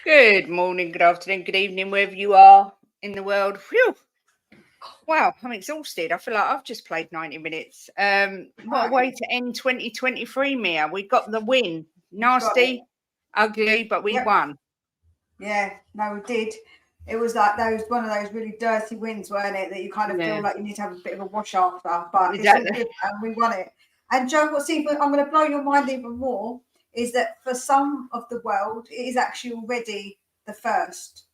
Good morning, good afternoon, good evening, wherever you are in the world. Phew. Wow, I'm exhausted. I feel like I've just played 90 minutes. What a way Right. to end 2023, Mia. We got the win. Got it. Nasty, ugly, but we Yep. won. Yeah. No, we did. It was like one of those really dirty wins, weren't it? That you kind of feel Yeah, like you need to have a bit of a wash after, but it's all exactly. good and we won it. And Joe, what's even I'm going to blow your mind even more is that for some of the world, it is actually already the first.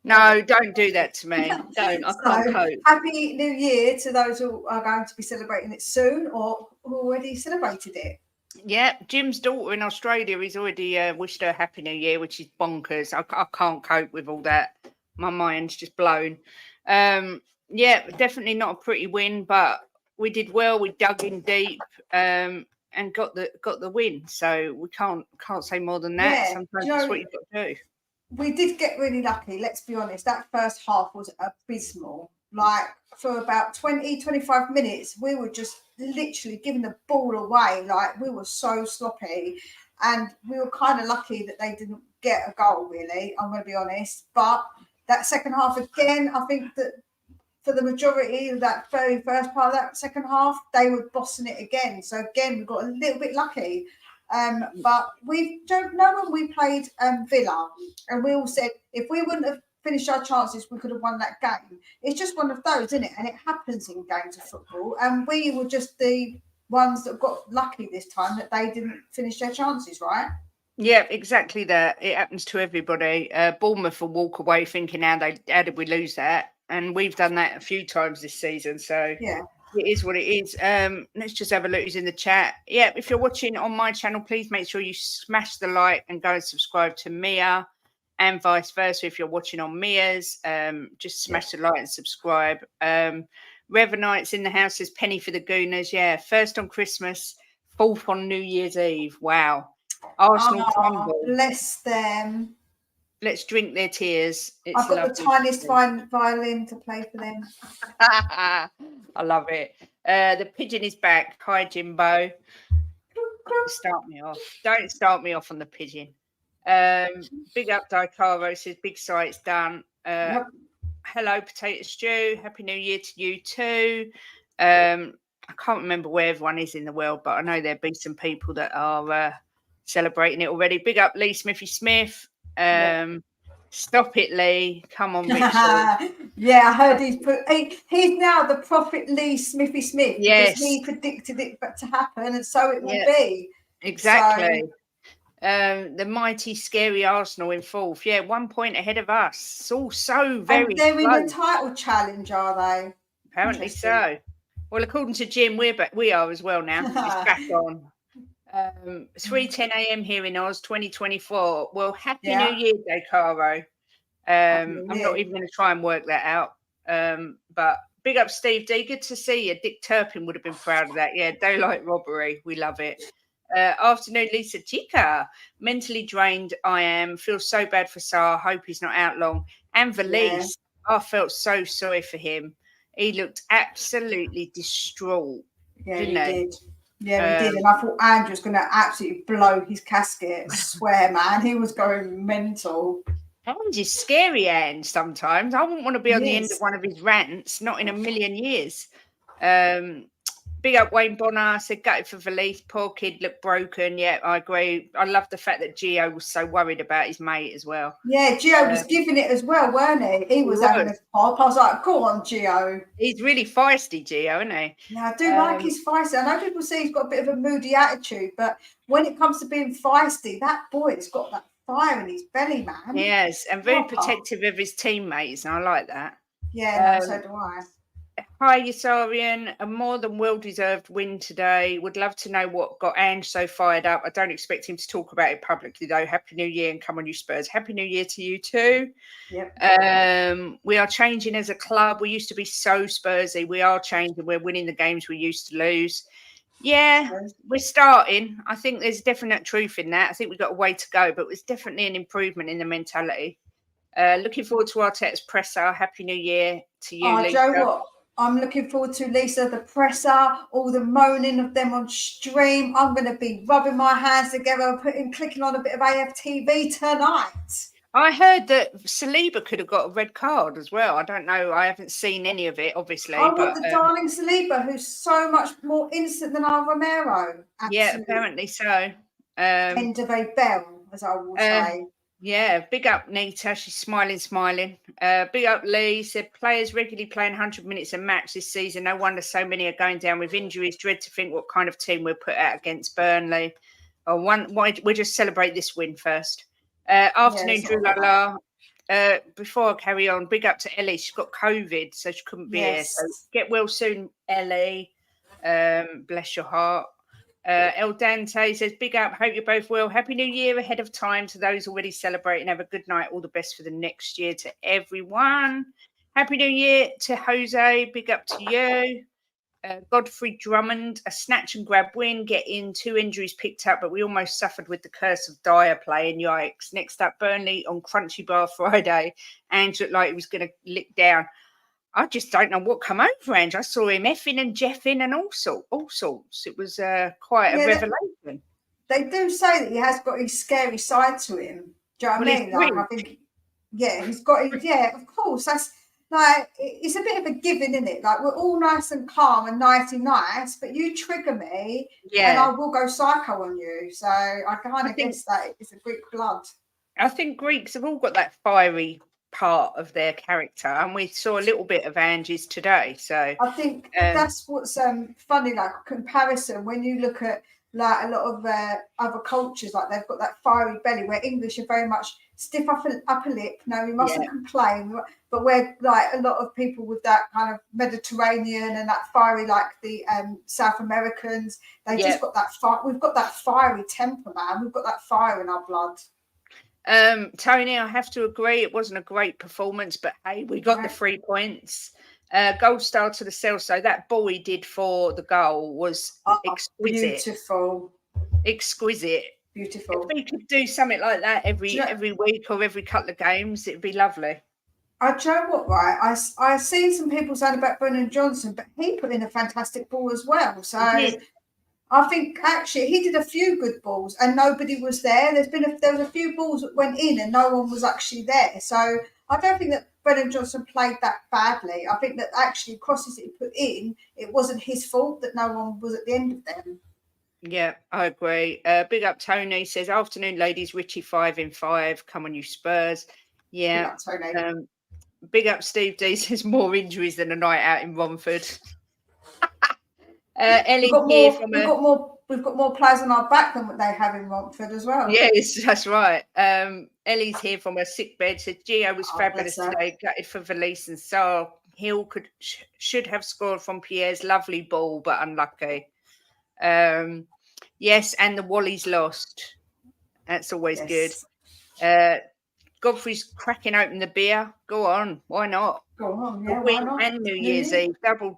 No, don't do that to me. Don't. I can't So cope. happy New Year to those who are going to be celebrating it soon or who already celebrated it. Yeah, Jim's daughter in Australia has already wished her Happy New Year, which is bonkers. I can't cope with all that. My mind's just blown. Yeah, definitely not a pretty win, but we did well. We dug in deep and got the win. So we can't say more than that. Yeah. Sometimes Do you that's know, what you've got to do. we did get really lucky, let's be honest. That first half was abysmal. Like for about 20, 25 minutes, we were just literally giving the ball away. Like we were so sloppy. And we were kind of lucky that they didn't get a goal, really. I'm going to be honest. But that second half, again, I think that for the majority of that very first part of that second half, they were bossing it again. So again, we got a little bit lucky. But we don't know when we played Villa, and we all said if we wouldn't have finished our chances, we could have won that game. It's just one of those, isn't it? And it happens in games of football. And we were just the ones that got lucky this time that they didn't finish their chances, right? Yeah, exactly that. It happens to everybody. Bournemouth will walk away thinking, how did we lose that? And we've done that a few times this season. So Yeah. it is what it is. Let's just have a look who's in the chat. Yeah, if you're watching on my channel, please make sure you smash the like and go and subscribe to Mia, and vice versa. If you're watching on Mia's, just smash the like and subscribe. Revenite's in the house, says Penny for the Gooners. Yeah, first on Christmas, fourth on New Year's Eve. Wow. Arsenal Oh, crumble. bless them. Let's drink their tears. It's I've got the lovely. tiniest violin to play for them. I love it. The pigeon is back. Hi, Jimbo. Don't start me off. Don't start me off on the pigeon. Big up, Daikaro says big site's done. Yep. Hello, Potato Stew. Happy New Year to you too. I can't remember where everyone is in the world, but I know there'll be some people that are celebrating it already. Big up, Lee Smithy Smith. Stop it, Lee. Come on, Richard. Yeah, I heard he's now the Prophet Lee Smithy Smith because Yes. he predicted it to happen, and so it will be. Exactly. So, The mighty, scary Arsenal in fourth. Yeah, 1 point ahead of us. It's all so very and they're in close. the title challenge, are they? Apparently so. Well, according to Jim, we are as well now. It's back on. 3:10 a.m. here in Oz, 2024. Well, Happy New Year, Caro. I'm not even going to try and work that out. But big up, Steve D. Good to see you. Dick Turpin would have been proud of that. Yeah, daylight robbery. We love it. Afternoon, Lisa Chica. Mentally drained I am. Feel so bad for Sarr. Hope he's not out long. And Valise. I felt so sorry for him. He looked absolutely distraught. Yeah, didn't he did. Yeah, he did. And I thought Andrew was going to absolutely blow his casket. I swear, man. He was going mental. Ange is scary, Ange, sometimes. I wouldn't want to be on the end of one of his rants, not in a million years. Big up Wayne Bonner, said gutted for Valise. Poor kid looked broken. Yeah, I agree. I love the fact that Gio was so worried about his mate as well. Yeah, Gio was giving it as well, weren't he? He was having a pop. I was like, go on, Gio. He's really feisty, Gio, isn't he? Yeah, I do like his feisty. I know people say he's got a bit of a moody attitude, but when it comes to being feisty, that boy's got that fire in his belly, man. Yes, and very protective of his teammates, and I like that. Yeah, no, so do I. Hi, Yasarian. A more than well-deserved win today. Would love to know what got Ange so fired up. I don't expect him to talk about it publicly, though. Happy New Year and come on, you Spurs. Happy New Year to you too. Yep. We are changing as a club. We used to be so Spursy. We are changing. We're winning the games we used to lose. Yeah, we're starting. I think there's definite truth in that. I think we've got a way to go, but it's definitely an improvement in the mentality. Looking forward to Arteta's presser. Happy New Year to you, Lisa. Joe, what? I'm looking forward to Lisa, the presser, all the moaning of them on stream. I'm going to be rubbing my hands together, clicking on a bit of AFTV tonight. I heard that Saliba could have got a red card as well. I don't know. I haven't seen any of it, obviously. I want the darling Saliba, who's so much more innocent than our Romero. Absolutely. Yeah, apparently so. End of a bell, as I will say. Yeah, big up Nita. She's smiling. Big up Lee. Said players regularly playing 100 minutes a match this season. No wonder so many are going down with injuries. Dread to think what kind of team we'll put out against Burnley. We'll just celebrate this win first. Afternoon, Duel. Before I carry on, big up to Ellie. She's got COVID, so she couldn't be here. So get well soon, Ellie. Bless your heart. El Dante says, big up. Hope you're both well. Happy New Year ahead of time to those already celebrating. Have a good night. All the best for the next year to everyone. Happy New Year to Jose. Big up to you. Godfrey Drummond, a snatch and grab win, getting 2 injuries picked up, but we almost suffered with the curse of Dyer playing. Yikes. Next up, Burnley on Crunchy Bar Friday. Ange looked like he was going to lick down. I just don't know what come over Ange. I saw him effing and jeffing and all sorts. It was quite a revelation. They do say that he has got his scary side to him. Do you know what I mean? Like, I think, he's got his, of course. That's like, it's a bit of a given, isn't it? Like, we're all nice and calm and nice, but you trigger me and I will go psycho on you. So I kind of guess that it's a Greek blood. I think Greeks have all got that fiery part of their character, and we saw a little bit of Angie's today. So I think that's what's funny, like comparison when you look at like a lot of other cultures, like they've got that fiery belly, where English are very much stiff upper lip. No, we mustn't complain. But we're like a lot of people with that kind of Mediterranean and that fiery, like the South Americans, they just got that fire. We've got that fiery temper, man. We've got that fire in our blood. Tony, I have to agree, it wasn't a great performance, but hey, we got the 3 points. Gold star to the Celso. That ball he did for the goal was exquisite. Exquisite. Beautiful. If we could do something like that every week or every couple of games, it'd be lovely. Do you know what, right? I've seen some people saying about Brennan Johnson, but he put in a fantastic ball as well. So I think actually he did a few good balls and nobody was there. There was a few balls that went in and no one was actually there. So I don't think that Brennan Johnson played that badly. I think that actually crosses that he put in, it wasn't his fault that no one was at the end of them. Yeah, I agree. Big up Tony says, afternoon ladies, Richie 5 in 5. Come on, you Spurs. Yeah. Big up, Tony. Big up Steve D says, more injuries than a night out in Romford. Ellie we've got more players on our back than what they have in Romford as well. Yes, that's right. Ellie's here from her sick bed. Said Gio was fabulous today. Gutted for Valise and Sarr. Hill should have scored from Pierre's lovely ball, but unlucky. Yes, and the Wally's lost. That's always good. Godfrey's cracking open the beer. Go on, why not? Go on, why not? And New Year's Eve, double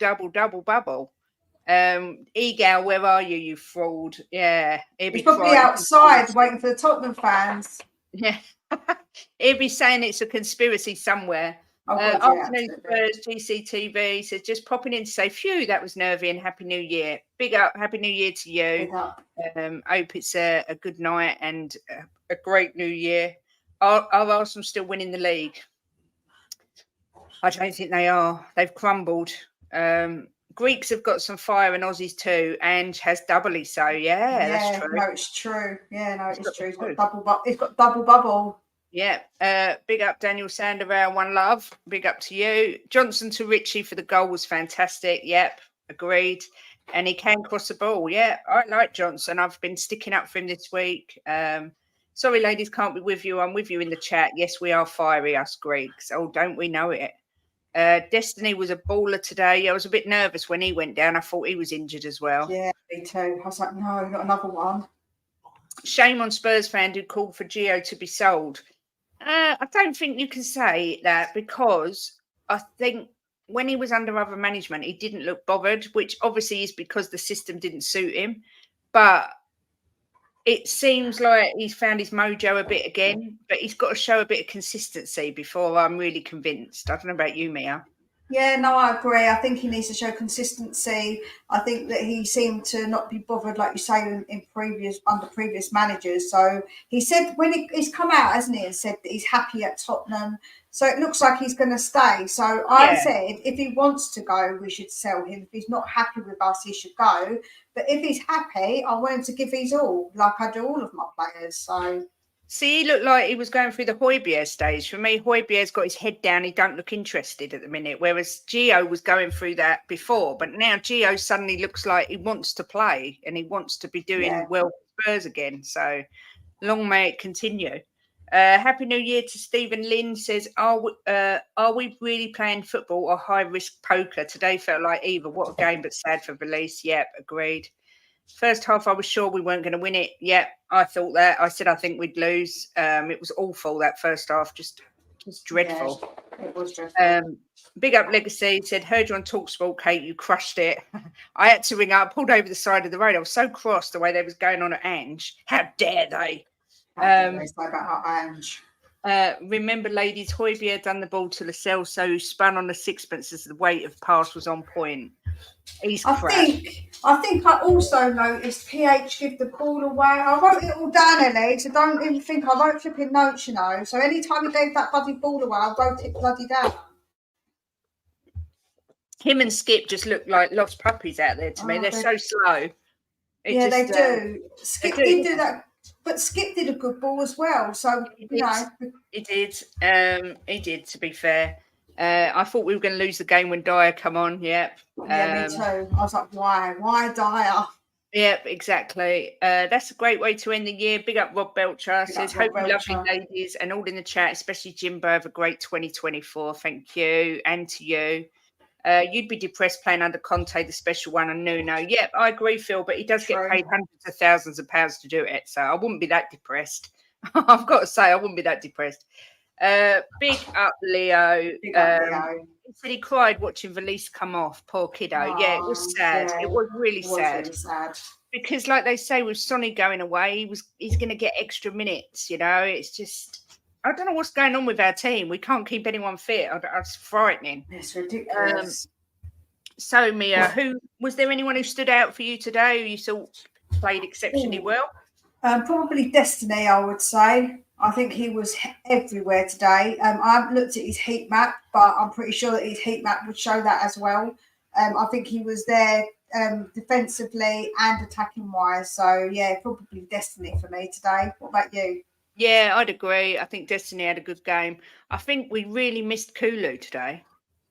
bubble. Egal, where are you, you fraud? Yeah, he's probably outside waiting for the Tottenham fans. Yeah, he'll be saying it's a conspiracy somewhere. Afternoon Spurs, GCTV says just popping in to say, phew, that was nervy and Happy New Year. Big up, Happy New Year to you. Hope it's a good night and a great New Year. Are Arsenal still winning the league? I don't think they are. They've crumbled. Greeks have got some fire and Aussies too, and has doubly so. Yeah, that's true. No, it's true. Yeah, no, it's true. It's got double bubble. Yeah. Big up Daniel Sandoval, one love. Big up to you. Johnson to Richie for the goal was fantastic. Yep, agreed. And he can cross the ball. Yeah, I like Johnson. I've been sticking up for him this week. Sorry, ladies, can't be with you. I'm with you in the chat. Yes, we are fiery, us Greeks. Oh, don't we know it? Destiny was a baller today. I was a bit nervous when he went down. I thought he was injured as well. Yeah, me too. I was like, no, not another one. Shame on Spurs fan who called for Gio to be sold. I don't think you can say that, because I think when he was under other management, he didn't look bothered, which obviously is because the system didn't suit him. But it seems like he's found his mojo a bit again, but he's got to show a bit of consistency before I'm really convinced. I don't know about you, Mia. Yeah, no, I agree. I think he needs to show consistency. I think that he seemed to not be bothered, like you say, in previous under previous managers. So he said when he's come out, hasn't he, and said that he's happy at Tottenham. So it looks like he's going to stay. So I Yeah. said if he wants to go, we should sell him. If he's not happy with us, he should go. But if he's happy, I want him to give his all, like I do all of my players. So. See, he looked like he was going through the Højbjerg stage. For me, Højbjerg's got his head down. He don't look interested at the minute, whereas Gio was going through that before. But now Gio suddenly looks like he wants to play and he wants to be doing well for Spurs again. So long may it continue. Happy New Year to Stephen Lynn says, are we really playing football or high-risk poker? Today felt like either. What a game, but sad for Belize. Yep, agreed. First half, I was sure we weren't going to win it. Yeah, I thought that. I said I think we'd lose. It was awful, that first half, just dreadful. Yeah, it was dreadful. Big up Legacy said, heard you on TalkSport, Kate, you crushed it. I had to ring up, pulled over the side of the road. I was so cross the way they was going on at Ange. How dare they? Remember, ladies, Højbjerg done the ball to Lascelles, so he spun on the sixpence as the weight of pass was on point. He's crap. I think I also noticed PH give the ball away. I wrote it all down, Ellie, so don't even think I wrote flipping notes, you know. So anytime he gave that bloody ball away, I wrote it bloody down. Him and Skip just look like lost puppies out there to me. They're so slow. They do. Skip did do that, but Skip did a good ball as well. So, he did. He did, to be fair. I thought we were going to lose the game when Dyer come on. Yep. Yeah, me too. I was like, why? Why Dyer? Yep, exactly. That's a great way to end the year. Big up Rob Belcher. Says, hope you lovely ladies and all in the chat, especially Jimbo, have a great 2024. Thank you. And to you. You'd be depressed playing under Conte, the special one, and Nuno. Yep, I agree, Phil, but he does get paid hundreds of thousands of pounds to do it. So I wouldn't be that depressed. I've got to say, I wouldn't be that depressed. Big up Leo. He said he cried watching Valise come off. Poor kiddo. Yeah, it was sad. It was really sad. Because, like they say, with Sonny going away, he's going to get extra minutes. You know, it's just I don't know what's going on with our team. We can't keep anyone fit. It's frightening. It's ridiculous. So, Mia, was there anyone who stood out for you today who you thought played exceptionally well? Probably Destiny, I would say. I think he was everywhere today. I haven't looked at his heat map, but I'm pretty sure that his heat map would show that as well. I think he was there defensively and attacking wise. So, yeah, probably Destiny for me today. What about you? Yeah, I'd agree. I think Destiny had a good game. I think we really missed Kulu today.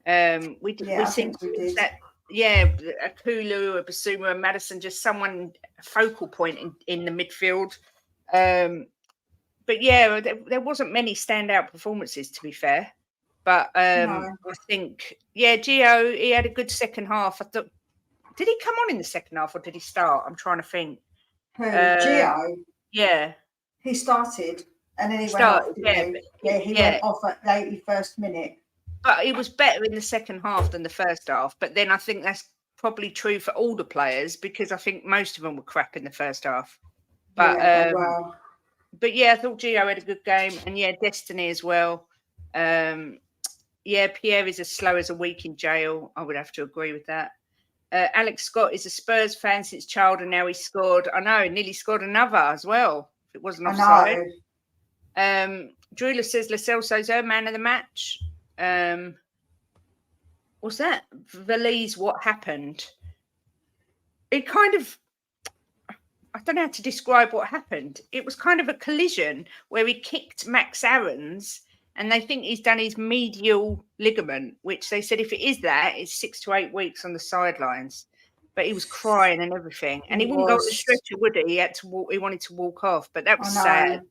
We seemed to miss that. Yeah, a Kulu, a Basuma, a Madison, just someone focal point in the midfield. But yeah, there wasn't many standout performances, to be fair. But I think, Gio, he had a good second half. I thought, did he come on in the second half or did he start? I'm trying to think. Who, Gio? Yeah. He started and then he went off. He went off at the 81st minute. But he was better in the second half than the first half. But then I think that's probably true for all the players because I think most of them were crap in the first half. But But yeah, I thought Gio had a good game, and Destiny as well. Pierre is as slow as a week in jail. I would have to agree with that. Alex Scott is a Spurs fan since child, and now he scored. I know, nearly scored another as well. If it wasn't offside. Drula says Lo Celso's her man of the match. What's that? Valise, what happened? It kind of. I don't know how to describe what happened. It was kind of a collision where he kicked Max Aarons and they think he's done his medial ligament, which they said if it is that, it's 6 to 8 weeks on the sidelines. But he was crying and everything. And he wouldn't go on the stretcher, would he? He had to walk, he wanted to walk off. But that was sad.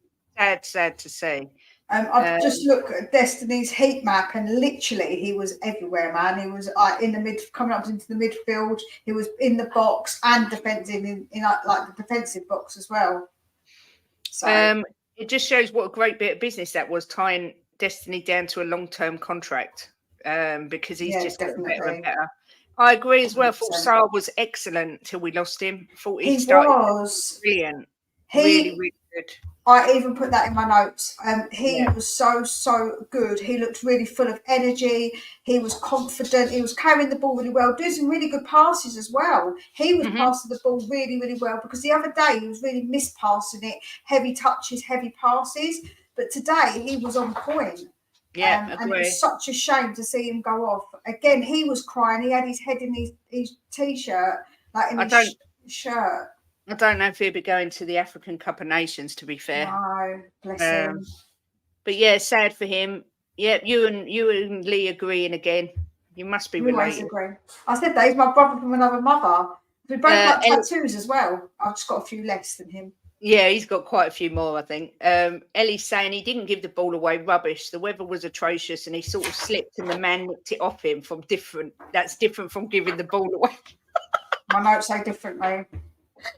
Sad to see. I've just looked at Destiny's heat map, and literally he was everywhere, man. He was in the coming up into the midfield. He was in the box and defending in like the defensive box as well. So it just shows what a great bit of business that was, tying Destiny down to a long-term contract. Because he's just getting better and better. I agree as well. 100%. Thought Sarr was excellent till we lost him. Thought he started brilliant. Really, really good. I even put that in my notes. He was so good. He looked really full of energy. He was confident. He was carrying the ball really well, doing some really good passes as well. He was passing the ball really, really well, because the other day he was really mispassing it, heavy touches, heavy passes. But today he was on point. Yeah, and it was such a shame to see him go off. Again, he was crying. He had his head in his T-shirt, like in his shirt. I don't know if he'll be going to the African Cup of Nations, to be fair. No, bless him. But yeah, sad for him. Yeah, you and Lee agreeing again. You must be related. Agree. I said that he's my brother from another mother. We both got tattoos as well. I've just got a few less than him. Yeah, he's got quite a few more, I think. Ellie's saying he didn't give the ball away. Rubbish. The weather was atrocious, and he sort of slipped, and the man nicked it off him from different. That's different from giving the ball away. My notes say differently.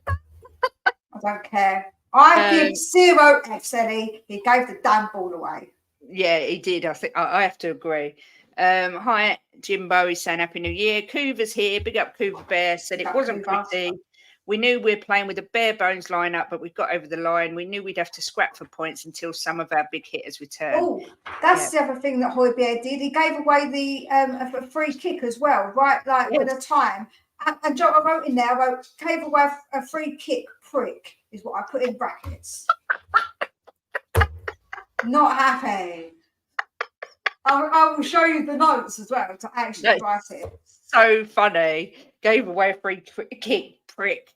I don't care. I give 0 Fs, Ellie. He gave the damn ball away. Yeah, he did. I think I have to agree. Hi, Jimbo. He's saying Happy New Year. Coover's here. Big up Coover Bear. Said it wasn't pretty. We knew we were playing with a bare bones lineup, but we got over the line. We knew we'd have to scrap for points until some of our big hitters returned. Oh, that's the other thing that Højbjerg did. He gave away the free kick as well, right? Like with a time. And John, I wrote in there, gave away a free kick, prick, is what I put in brackets. Not happy. I will show you the notes as well to actually write it. So funny. Gave away a free kick, prick.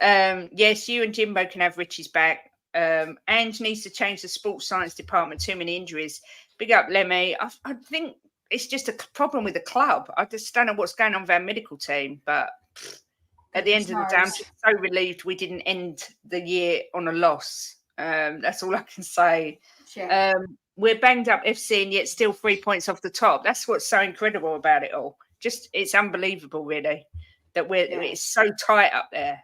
Yes, you and Jimbo can have Richie's back. Ange needs to change the sports science department. Too many injuries. Big up, Lemmy. I think it's just a problem with the club. I just don't know what's going on with our medical team. But at the end of the day, I'm just so relieved we didn't end the year on a loss. That's all I can say. Yeah. We're banged up FC and yet still 3 points off the top. That's what's so incredible about it all. Just it's unbelievable, really, that it's so tight up there.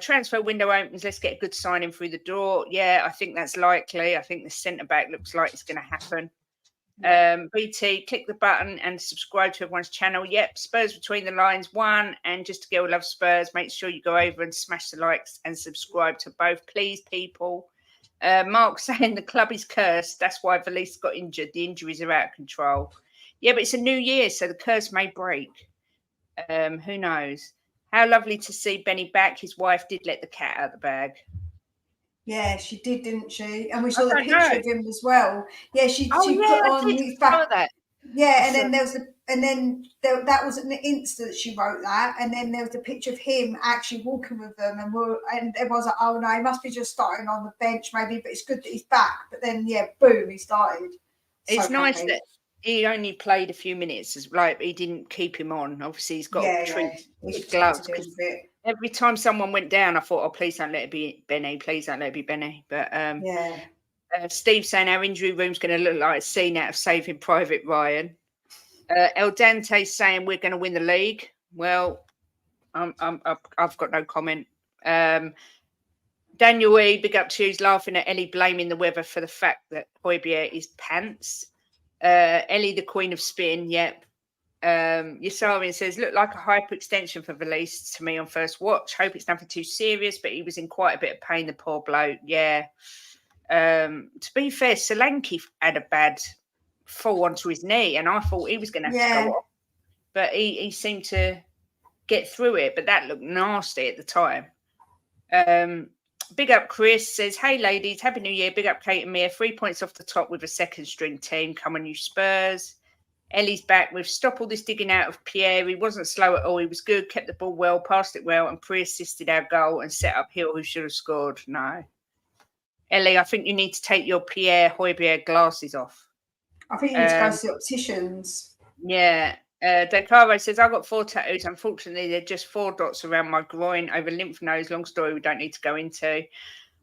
Transfer window opens. Let's get a good signing through the door. Yeah, I think that's likely. I think the centre back looks like it's going to happen. BT, click the button and subscribe to everyone's channel. Yep, Spurs Between the Lines 1 and Just a Girl Loves Spurs. Make sure you go over and smash the likes and subscribe to both, please, people. Mark saying the club is cursed. That's why Valise got injured. The injuries are out of control. Yeah, but it's a new year, so the curse may break. Who knows? How lovely to see Benny back. His wife did let the cat out of the bag. Yeah, she did, didn't she? And we saw the picture of him as well. Yeah, she put on his back. That. Yeah, and then there was that was an Insta that she wrote that, and then there was a picture of him actually walking with them, and everyone's like, oh no, he must be just starting on the bench maybe, but it's good that he's back. But then boom, he started. It's nice that he only played a few minutes, like he didn't keep him on. Obviously, he's got to treat his gloves. Every time someone went down, I thought, oh, please don't let it be Benny. Please don't let it be Benny. But Steve saying our injury room's going to look like a scene out of Saving Private Ryan. El Dante saying we're going to win the league. Well, I've got no comment. Daniel E, big up to you, he's laughing at Ellie blaming the weather for the fact that Højbjerg is pants. Ellie, the queen of spin, yep. Yasarian says, look like a hyperextension for Valise to me on first watch. Hope it's nothing too serious, but he was in quite a bit of pain, the poor bloke. Yeah. To be fair, Solanke had a bad fall onto his knee, and I thought he was going to have to go off. But he seemed to get through it, but that looked nasty at the time. Big up Chris says, hey ladies, happy new year. Big up Kate and Mia. 3 points off the top with a second string team. Come on, you Spurs. Ellie's back with stop all this digging out of Pierre. He wasn't slow at all. He was good, kept the ball well, passed it well, and pre-assisted our goal and set up Hill, who should have scored. No. Ellie, I think you need to take your Pierre Højbjerg glasses off. I think you need to go to the opticians. Yeah. Decaro says, I've got 4 tattoos. Unfortunately, they're just 4 dots around my groin over lymph nodes. Long story we don't need to go into.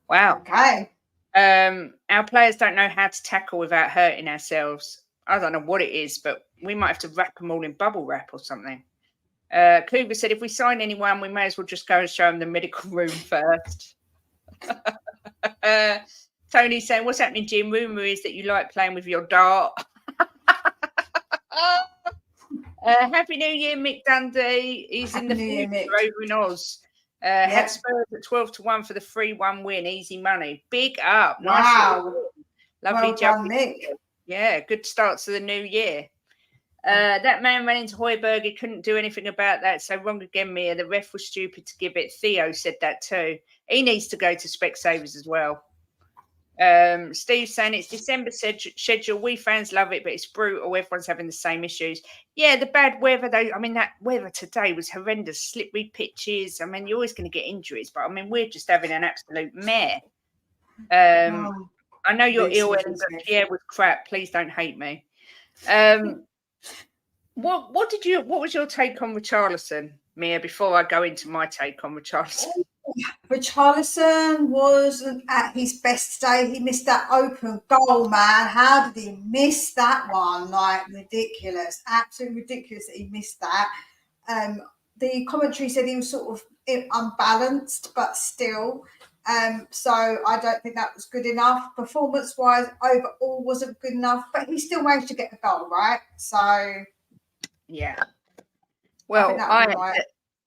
Wow. Okay. Our players don't know how to tackle without hurting ourselves. I don't know what it is, but we might have to wrap them all in bubble wrap or something. Kluber said, if we sign anyone, we may as well just go and show them the medical room first. Tony saying, what's happening, Jim? Rumour is that you like playing with your dart. Happy New Year, Mick Dundee. He's in the future over in Oz. Had Spurs at 12-1 for the 3-1 win. Easy money. Big up. Wow. Nice. Lovely Well job. done, Nick. Yeah, good start to the new year. That man ran into Højbjerg. He couldn't do anything about that. So wrong again, Mia. The ref was stupid to give it. Theo said that too. He needs to go to Specsavers as well. Steve saying it's December schedule. We fans love it, but it's brutal. Everyone's having the same issues. Yeah, the bad weather though. I mean, that weather today was horrendous. Slippery pitches. I mean, you're always going to get injuries, but I mean, we're just having an absolute mare. I know you're ill, and Pierre was crap. Please don't hate me. What was your take on Richarlison, Mia, before I go into my take on Richarlison? Richarlison wasn't at his best today. He missed that open goal, man. How did he miss that one? Like, ridiculous. Absolutely ridiculous that he missed that. The commentary said he was sort of unbalanced, but still. So I don't think that was good enough. Performance-wise, overall wasn't good enough, but he still managed to get a goal, right? So... yeah. Well,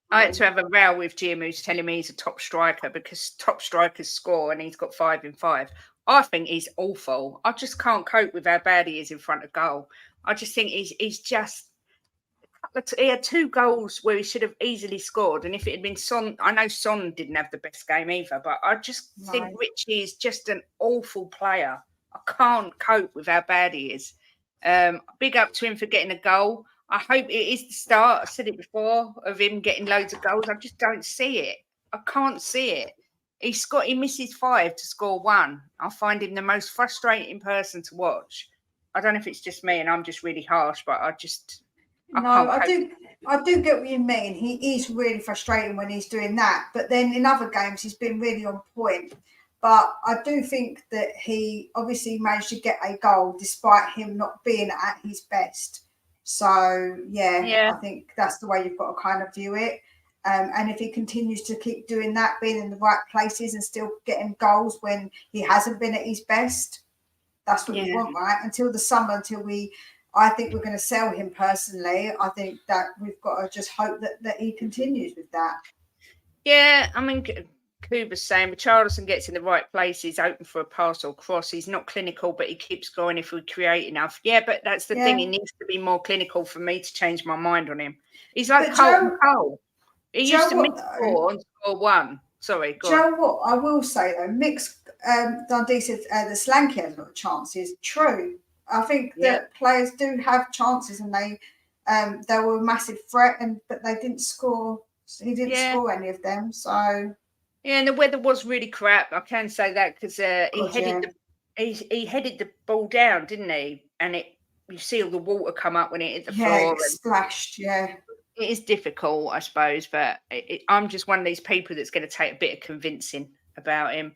I had to have a row with Jim, who's telling me he's a top striker because top strikers score and he's got 5 in 5. I think he's awful. I just can't cope with how bad he is in front of goal. I just think he's just... He had 2 goals where he should have easily scored. And if it had been Son, I know Son didn't have the best game either, but I just think Richie is just an awful player. I can't cope with how bad he is. Big up to him for getting a goal. I hope it is the start, I said it before, of him getting loads of goals. I just don't see it. I can't see it. He misses 5 to score 1. I find him the most frustrating person to watch. I don't know if it's just me and I'm just really harsh, but I do get what you mean. He is really frustrating when he's doing that. But then in other games, he's been really on point. But I do think that he obviously managed to get a goal despite him not being at his best. So, yeah, I think that's the way you've got to kind of view it. And if he continues to keep doing that, being in the right places and still getting goals when he hasn't been at his best, that's what we want, right? Until the summer, I think we're going to sell him personally. I think that we've got to just hope that he continues with that. Yeah, I mean, Kuba's saying Richarlison gets in the right place. He's open for a pass or cross. He's not clinical, but he keeps going if we create enough. Yeah, but that's the thing. He needs to be more clinical for me to change my mind on him. He's like Cole. He used to miss 4 and score 1. Sorry, go on. Joe, what I will say though, Dundee said the Slanky has a lot of chances. True. I think that players do have chances, and they were a massive threat, but they didn't score. He didn't score any of them. So yeah, and the weather was really crap. I can say that because he headed the ball down, didn't he? And you see all the water come up when it hit the floor. Yeah, it splashed. Yeah. It is difficult, I suppose, but I'm just one of these people that's going to take a bit of convincing about him.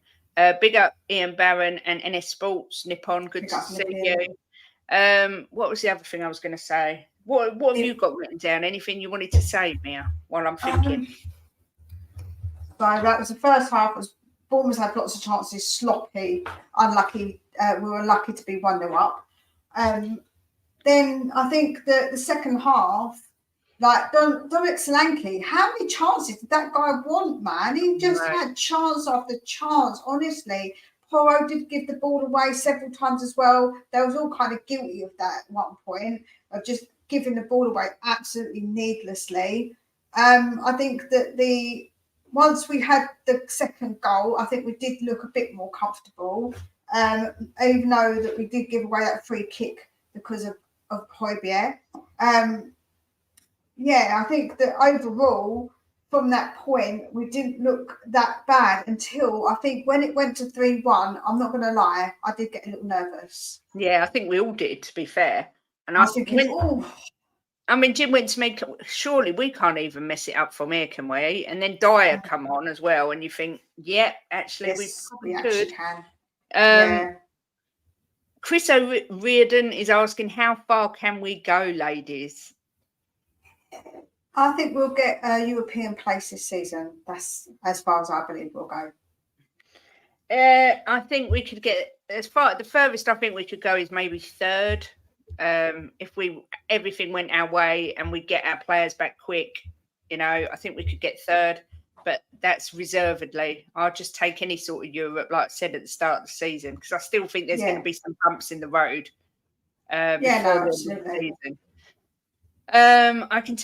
Big up Ian Barron and NS Sports Nippon. Good to see you. What was the other thing I was going to say? What have you got written down? Anything you wanted to say, Mia, while I'm thinking? So that was the first half. Bournemouth had lots of chances, sloppy, unlucky. We were lucky to be 1-0 up. Then I think the second half, like Dominic Solanke, how many chances did that guy want, man? He just had chance after chance, honestly. Porro did give the ball away several times as well. They was all kind of guilty of that at one point, of just giving the ball away absolutely needlessly. I think that once we had the second goal, I think we did look a bit more comfortable, even though that we did give away that free kick because of Højbjerg. I think that overall, from that point, we didn't look that bad until I think when it went to 3-1, I'm not going to lie, I did get a little nervous. Yeah, I think we all did, to be fair. And I was thinking, I mean, Jim went to me, surely we can't even mess it up from here, can we? And then Dyer come on as well, and you think, actually, we probably can. Chris O'Riordan is asking, how far can we go, ladies? I think we'll get a European place this season. That's as far as I believe we'll go. I think we could get the furthest I think we could go is maybe 3rd. If everything went our way and we get our players back quick, I think we could get 3rd. but that's reservedly. I'll just take any sort of Europe, like I said at the start of the season, because I still think there's going to be some bumps in the road before the end of the season. I can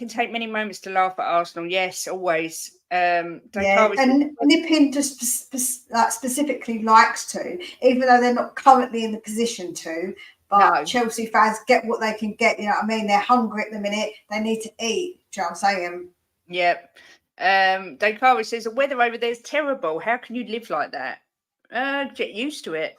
take many moments to laugh at Arsenal. Yes, always. And Nippin just specifically likes to, even though they're not currently in the position to. But Chelsea fans get what they can get. You know what I mean? They're hungry at the minute. They need to eat. Do you know what I'm saying? Yep. Dakari says the weather over there is terrible. How can you live like that? Get used to it.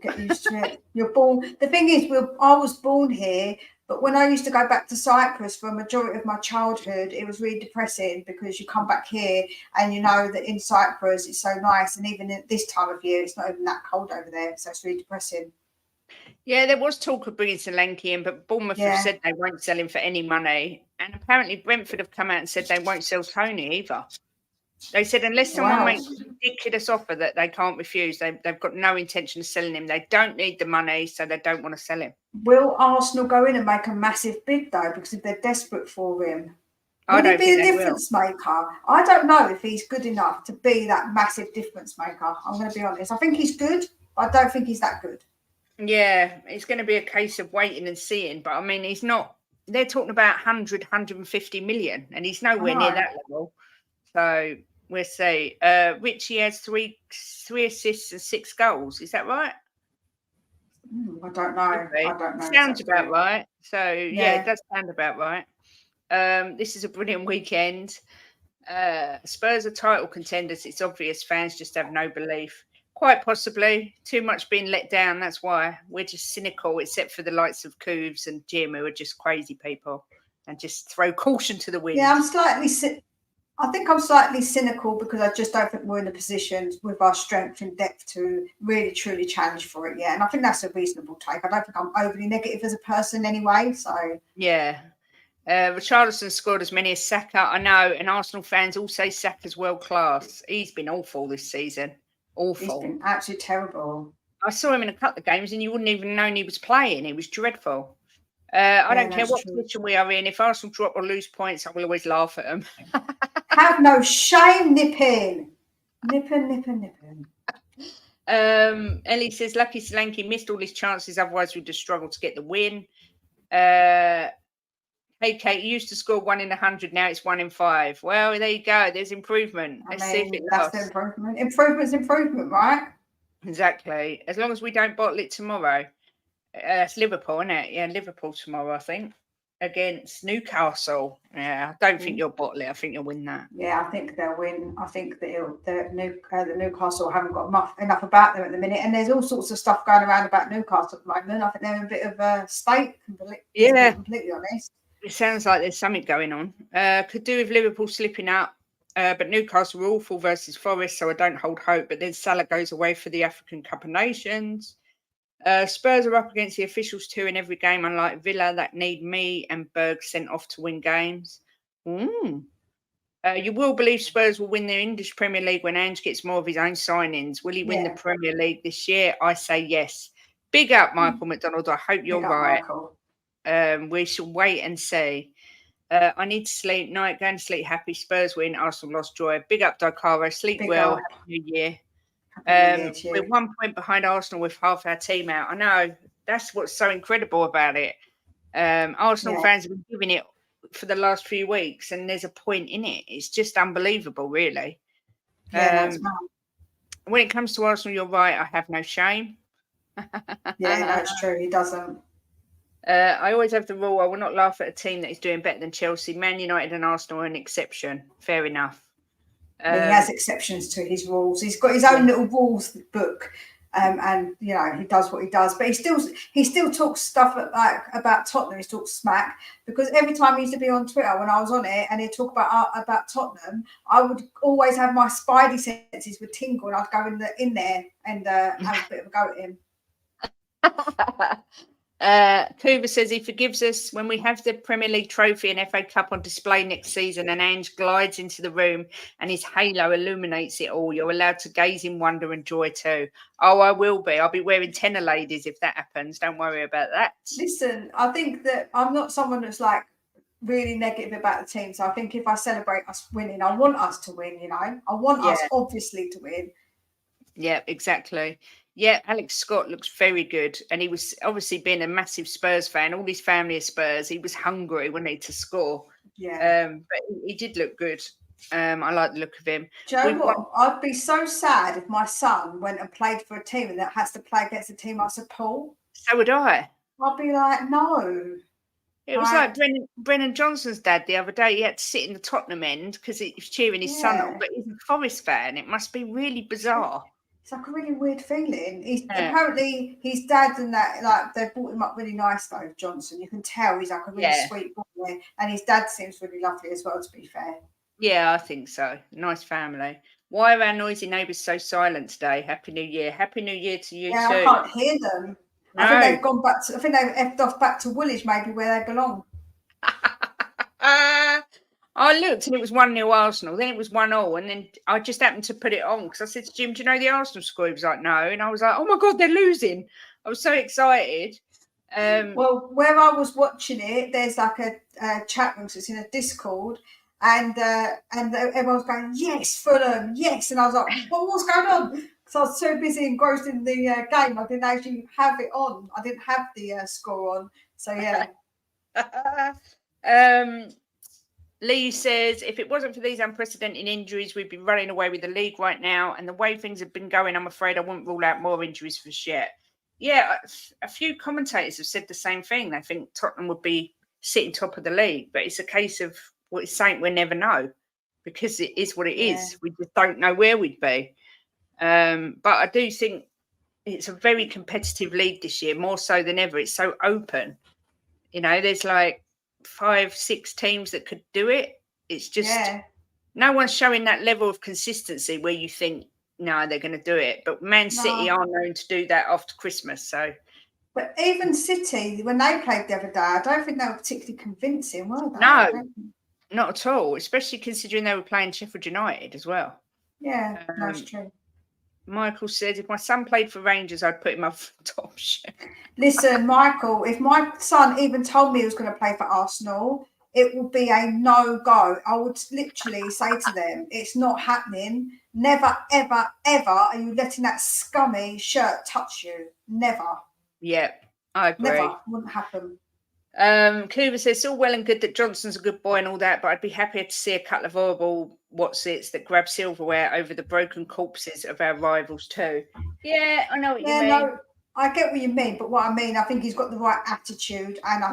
Get used to it. You're born. The thing is, I was born here, but when I used to go back to Cyprus for a majority of my childhood, it was really depressing because you come back here and you know that in Cyprus it's so nice, and even at this time of year, it's not even that cold over there, so it's really depressing. Yeah, there was talk of bringing Solanke in, but Bournemouth have said they won't sell him for any money, and apparently Brentford have come out and said they won't sell Tony either. They said unless someone makes a ridiculous offer that they can't refuse, they've got no intention of selling him. They don't need the money, so they don't want to sell him. Will Arsenal go in and make a massive bid, though, because if they're desperate for him? Would he be a difference maker? I don't know if he's good enough to be that massive difference maker. I'm going to be honest. I think he's good, but I don't think he's that good. Yeah, it's going to be a case of waiting and seeing. But, I mean, he's not... They're talking about 100, 150 million, and he's nowhere near that level. So... We'll see. Richie has three assists and 6 goals. Is that right? I don't know. Sounds about right. So, yeah, it does sound about right. This is a brilliant weekend. Spurs are title contenders. It's obvious fans just have no belief. Quite possibly. Too much being let down. That's why. We're just cynical, except for the likes of Cooves and Jim, who are just crazy people and just throw caution to the wind. Yeah, I think I'm slightly cynical because I just don't think we're in a position with our strength and depth to really truly challenge for it yet. And I think that's a reasonable take. I don't think I'm overly negative as a person anyway. So yeah. Richarlison scored as many as Saka. I know, and Arsenal fans all say Saka's world class. He's been awful this season. Awful. He's been absolutely terrible. I saw him in a couple of games and you wouldn't even know he was playing. He was dreadful. I don't care what position we are in. If Arsenal drop or lose points, I will always laugh at them. Have no shame, Nippin. Nippin. Ellie says, lucky Solanke missed all his chances, otherwise we'd have struggled to get the win. Hey, Kate, you used to score 1 in 100, now it's 1 in 5. Well, there you go. There's improvement. Let's see if it lasts. That's the improvement. Improvement's improvement, right? Exactly. As long as we don't bottle it tomorrow. It's Liverpool, isn't it? Yeah, Liverpool tomorrow, I think, against Newcastle. Yeah, I don't think you'll bottle it. I think you'll win that. Yeah, I think they'll win. I think that the Newcastle haven't got enough about them at the minute, and there's all sorts of stuff going around about Newcastle at the moment. I think they're in a bit of a state. To be completely honest. It sounds like there's something going on. Could do with Liverpool slipping up, but Newcastle were awful versus Forest, so I don't hold hope. But then Salah goes away for the African Cup of Nations. Spurs are up against the officials too in every game, unlike Villa that need me and Berg sent off to win games. You will believe Spurs will win their English Premier League when Ange gets more of his own signings. Will he win the Premier League this year? I say yes. Big up, Michael McDonald. I hope you're right. We shall wait and see. I need to sleep. Night, going to sleep happy. Spurs win. Arsenal lost joy. Big up, Dakaro. Sleep well. Happy New Year. We're 1 point behind Arsenal with half our team out. I know. That's what's so incredible about it. Arsenal fans have been giving it for the last few weeks, and there's a point in it. It's just unbelievable, really. When it comes to Arsenal, you're right. I have no shame. That's true. He doesn't. I always have the rule, I will not laugh at a team that is doing better than Chelsea. Man United and Arsenal are an exception. Fair enough. He has exceptions to his rules. He's got his own little rules book, and you know he does what he does. But he still talks stuff about Tottenham. He talks smack because every time he used to be on Twitter when I was on it, and he'd talk about Tottenham, I would always have my spidey senses would tingle, and I'd go in there and have a bit of a go at him. Kuba says he forgives us when we have the Premier League trophy and FA Cup on display next season and Ange glides into the room and his halo illuminates it all. You're allowed to gaze in wonder and joy too. Oh, I will be. I'll be wearing tenor ladies if that happens. Don't worry about that. Listen, I think that I'm not someone that's like really negative about the team. So I think if I celebrate us winning, I want us to win, you know. I want us obviously to win. Yeah, exactly. Yeah, Alex Scott looks very good. And he was obviously being a massive Spurs fan, all his family are Spurs. He was hungry, wasn't he, to score. Yeah. But he did look good. I like the look of him. Do you know what? I'd be so sad if my son went and played for a team and that has to play against a team I support. So would I. I'd be like, no. It was like Brennan Johnson's dad the other day. He had to sit in the Tottenham end because he was cheering his son on, but he's a Forest fan. It must be really bizarre. It's like a really weird feeling. Apparently his dad and that, like, they brought him up really nice though, Johnson. You can tell he's like a really sweet boy, and his dad seems really lovely as well, to be fair. Yeah, I think so. Nice family. Why are our noisy neighbours so silent today? Happy New Year. Happy New Year to you too. I can't hear them. No. I think they've gone back to, I think they've effed off back to Woolwich, maybe where they belong. I looked and it was 1-0 Arsenal, then it was 1-0, and then I just happened to put it on because I said to Jim, do you know the Arsenal score? He was like, no. And I was like, oh my God, they're losing. I was so excited. Well, where I was watching it, there's like a chat room, so it's in a Discord, and everyone's going, yes, Fulham, yes. And I was like, well, what's going on? Because I was so busy engrossed in the game, I didn't actually have it on. I didn't have the score on. So, yeah. Lee says, if it wasn't for these unprecedented injuries, we'd be running away with the league right now. And the way things have been going, I'm afraid I wouldn't rule out more injuries for yet. Yeah, a few commentators have said the same thing. They think Tottenham would be sitting top of the league, but it's a case of what it's saying we'll never know because it is what it is. We just don't know where we'd be. But I do think it's a very competitive league this year, more so than ever. It's so open. You know, there's like 5-6 teams that could do it. It's just no one's showing that level of consistency where you think, no, they're going to do it. But Man City are known to do that after Christmas. So, but even City, when they played the other day, I don't think they were particularly convincing, were they? No, not at all. Especially considering they were playing Sheffield United as well. Yeah, that's true. Michael said, if my son played for Rangers, I'd put him up for top chef. Listen, Michael, if my son even told me he was going to play for Arsenal, it would be a no-go. I would literally say to them, it's not happening. Never, ever, ever are you letting that scummy shirt touch you. Never. Yeah, I agree. Never. Wouldn't happen. Kluber says, it's all well and good that Johnson's a good boy and all that, but I'd be happier to see a couple of horrible what's-its that grab silverware over the broken corpses of our rivals too. Yeah, I know what you mean. No, I get what you mean, but what I mean, I think he's got the right attitude, and I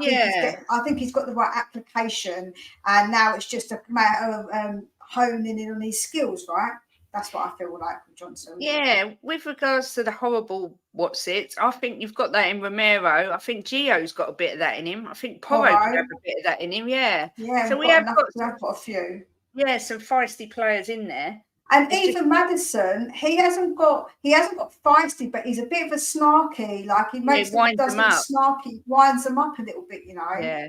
think he's got the right application, and now it's just a matter of honing in on his skills, right? That's what I feel like with Johnson. Yeah, with regards to the horrible what's-its, I think you've got that in Romero. I think Gio's got a bit of that in him. I think Porro could have a bit of that in him, yeah. So we have got a few. Yeah, some feisty players in there. And even Maddison, he hasn't got feisty, but he's a bit of a snarky. Like he makes them snarky, winds them up a little bit, you know. Yeah,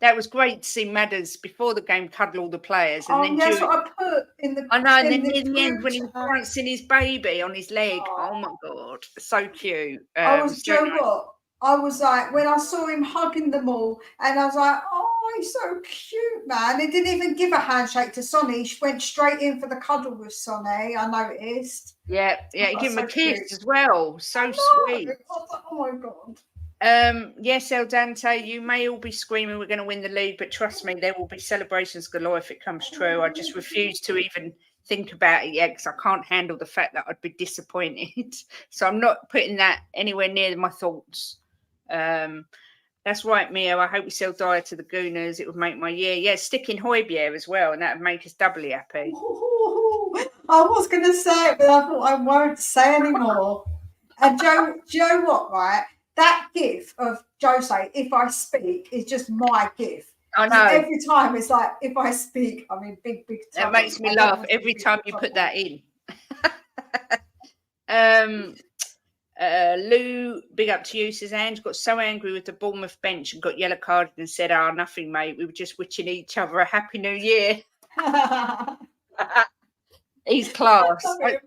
that was great to see Madders before the game cuddle all the players, and then that's what I put in the. I know, and then near the end when he was bouncing his baby on his leg. Oh my God, so cute. I was like, when I saw him hugging them all, and I was like, oh, he's so cute, man. He didn't even give a handshake to Sonny. He went straight in for the cuddle with Sonny, I noticed. Yeah, he gave him a kiss as well. So sweet. Oh my God. Yes, El Dante, you may all be screaming we're going to win the league, but trust me, there will be celebrations galore if it comes true. I just refuse to even think about it yet because I can't handle the fact that I'd be disappointed. So I'm not putting that anywhere near my thoughts. That's right, Mia. I hope we sell Dyer to the Gooners. It would make my year. Yeah, stick in Højbjerg as well, and that would make us doubly happy. Ooh, I was going to say it, but I thought I won't say anymore. And Joe, do you know what, right? That gif of Jose, if I speak, is just my gif. I know. Every time it's like, if I speak, I'm in big trouble. That makes me laugh every time you put that in. Lou, big up to you, says Ange got so angry with the Bournemouth bench and got yellow carded and said, nothing, mate. We were just wishing each other a happy new year. He's class.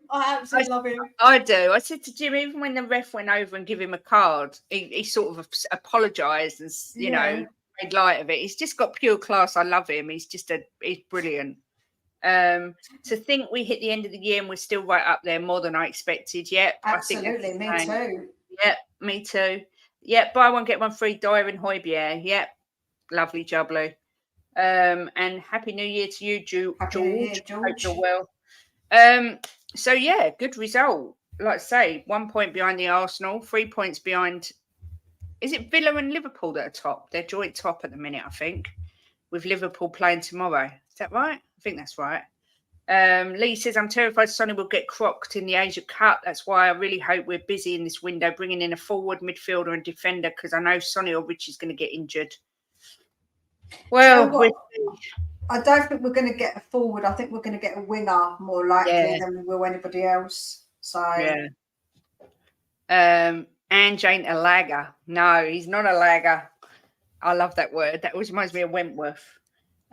I absolutely love him. I do. I said to Jim, even when the ref went over and gave him a card, he sort of apologised and, you know, made light of it. He's just got pure class. I love him. He's brilliant. To think we hit the end of the year and we're still right up there, more than I expected. Yep, absolutely. Me too. Yep, me too. Yep, buy one get one free. Dyer and Højbjerg. Yep, lovely jubbly. And happy New Year to you, George. Hope you're well. So yeah, good result. Like I say, 1 point behind the Arsenal, 3 points behind. Is it Villa and Liverpool that are top? They're joint top at the minute, I think, with Liverpool playing tomorrow. Is that right? I think that's right. Lee says, I'm terrified Sonny will get crocked in the Asia Cup. That's why I really hope we're busy in this window, bringing in a forward, midfielder and defender, because I know Sonny or Rich is going to get injured. Well, I don't think we're going to get a forward. I think we're going to get a winger more likely than we will anybody else. So Ange ain't a lagger. No, he's not a lagger. I love that word. That always reminds me of Wentworth.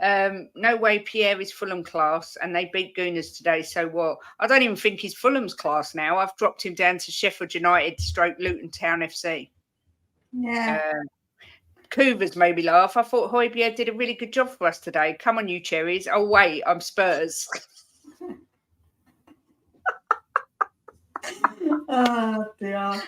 No way Pierre is Fulham class, and they beat Gooners today. So what? I don't even think he's Fulham's class now. I've dropped him down to Sheffield United / Luton Town FC. Yeah. Couvers made me laugh. I thought Højbjerg did a really good job for us today. Come on, you cherries. Oh, wait, I'm Spurs. Oh, dear.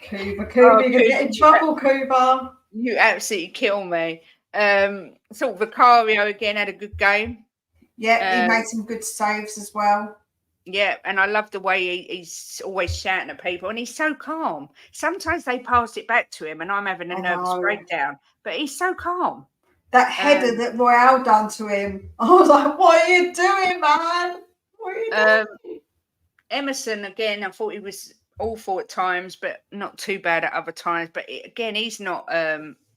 Cougar, you're going to get in trouble, Cougar. You absolutely kill me. Thought Vicario again had a good game. Yeah, he made some good saves as well. Yeah, and I love the way he's always shouting at people, and he's so calm. Sometimes they pass it back to him, and I'm having a nervous breakdown, but he's so calm. That header that Royale done to him, I was like, what are you doing, man? What are you doing? Emerson, again, I thought he was awful at times, but not too bad at other times. But again, he's not.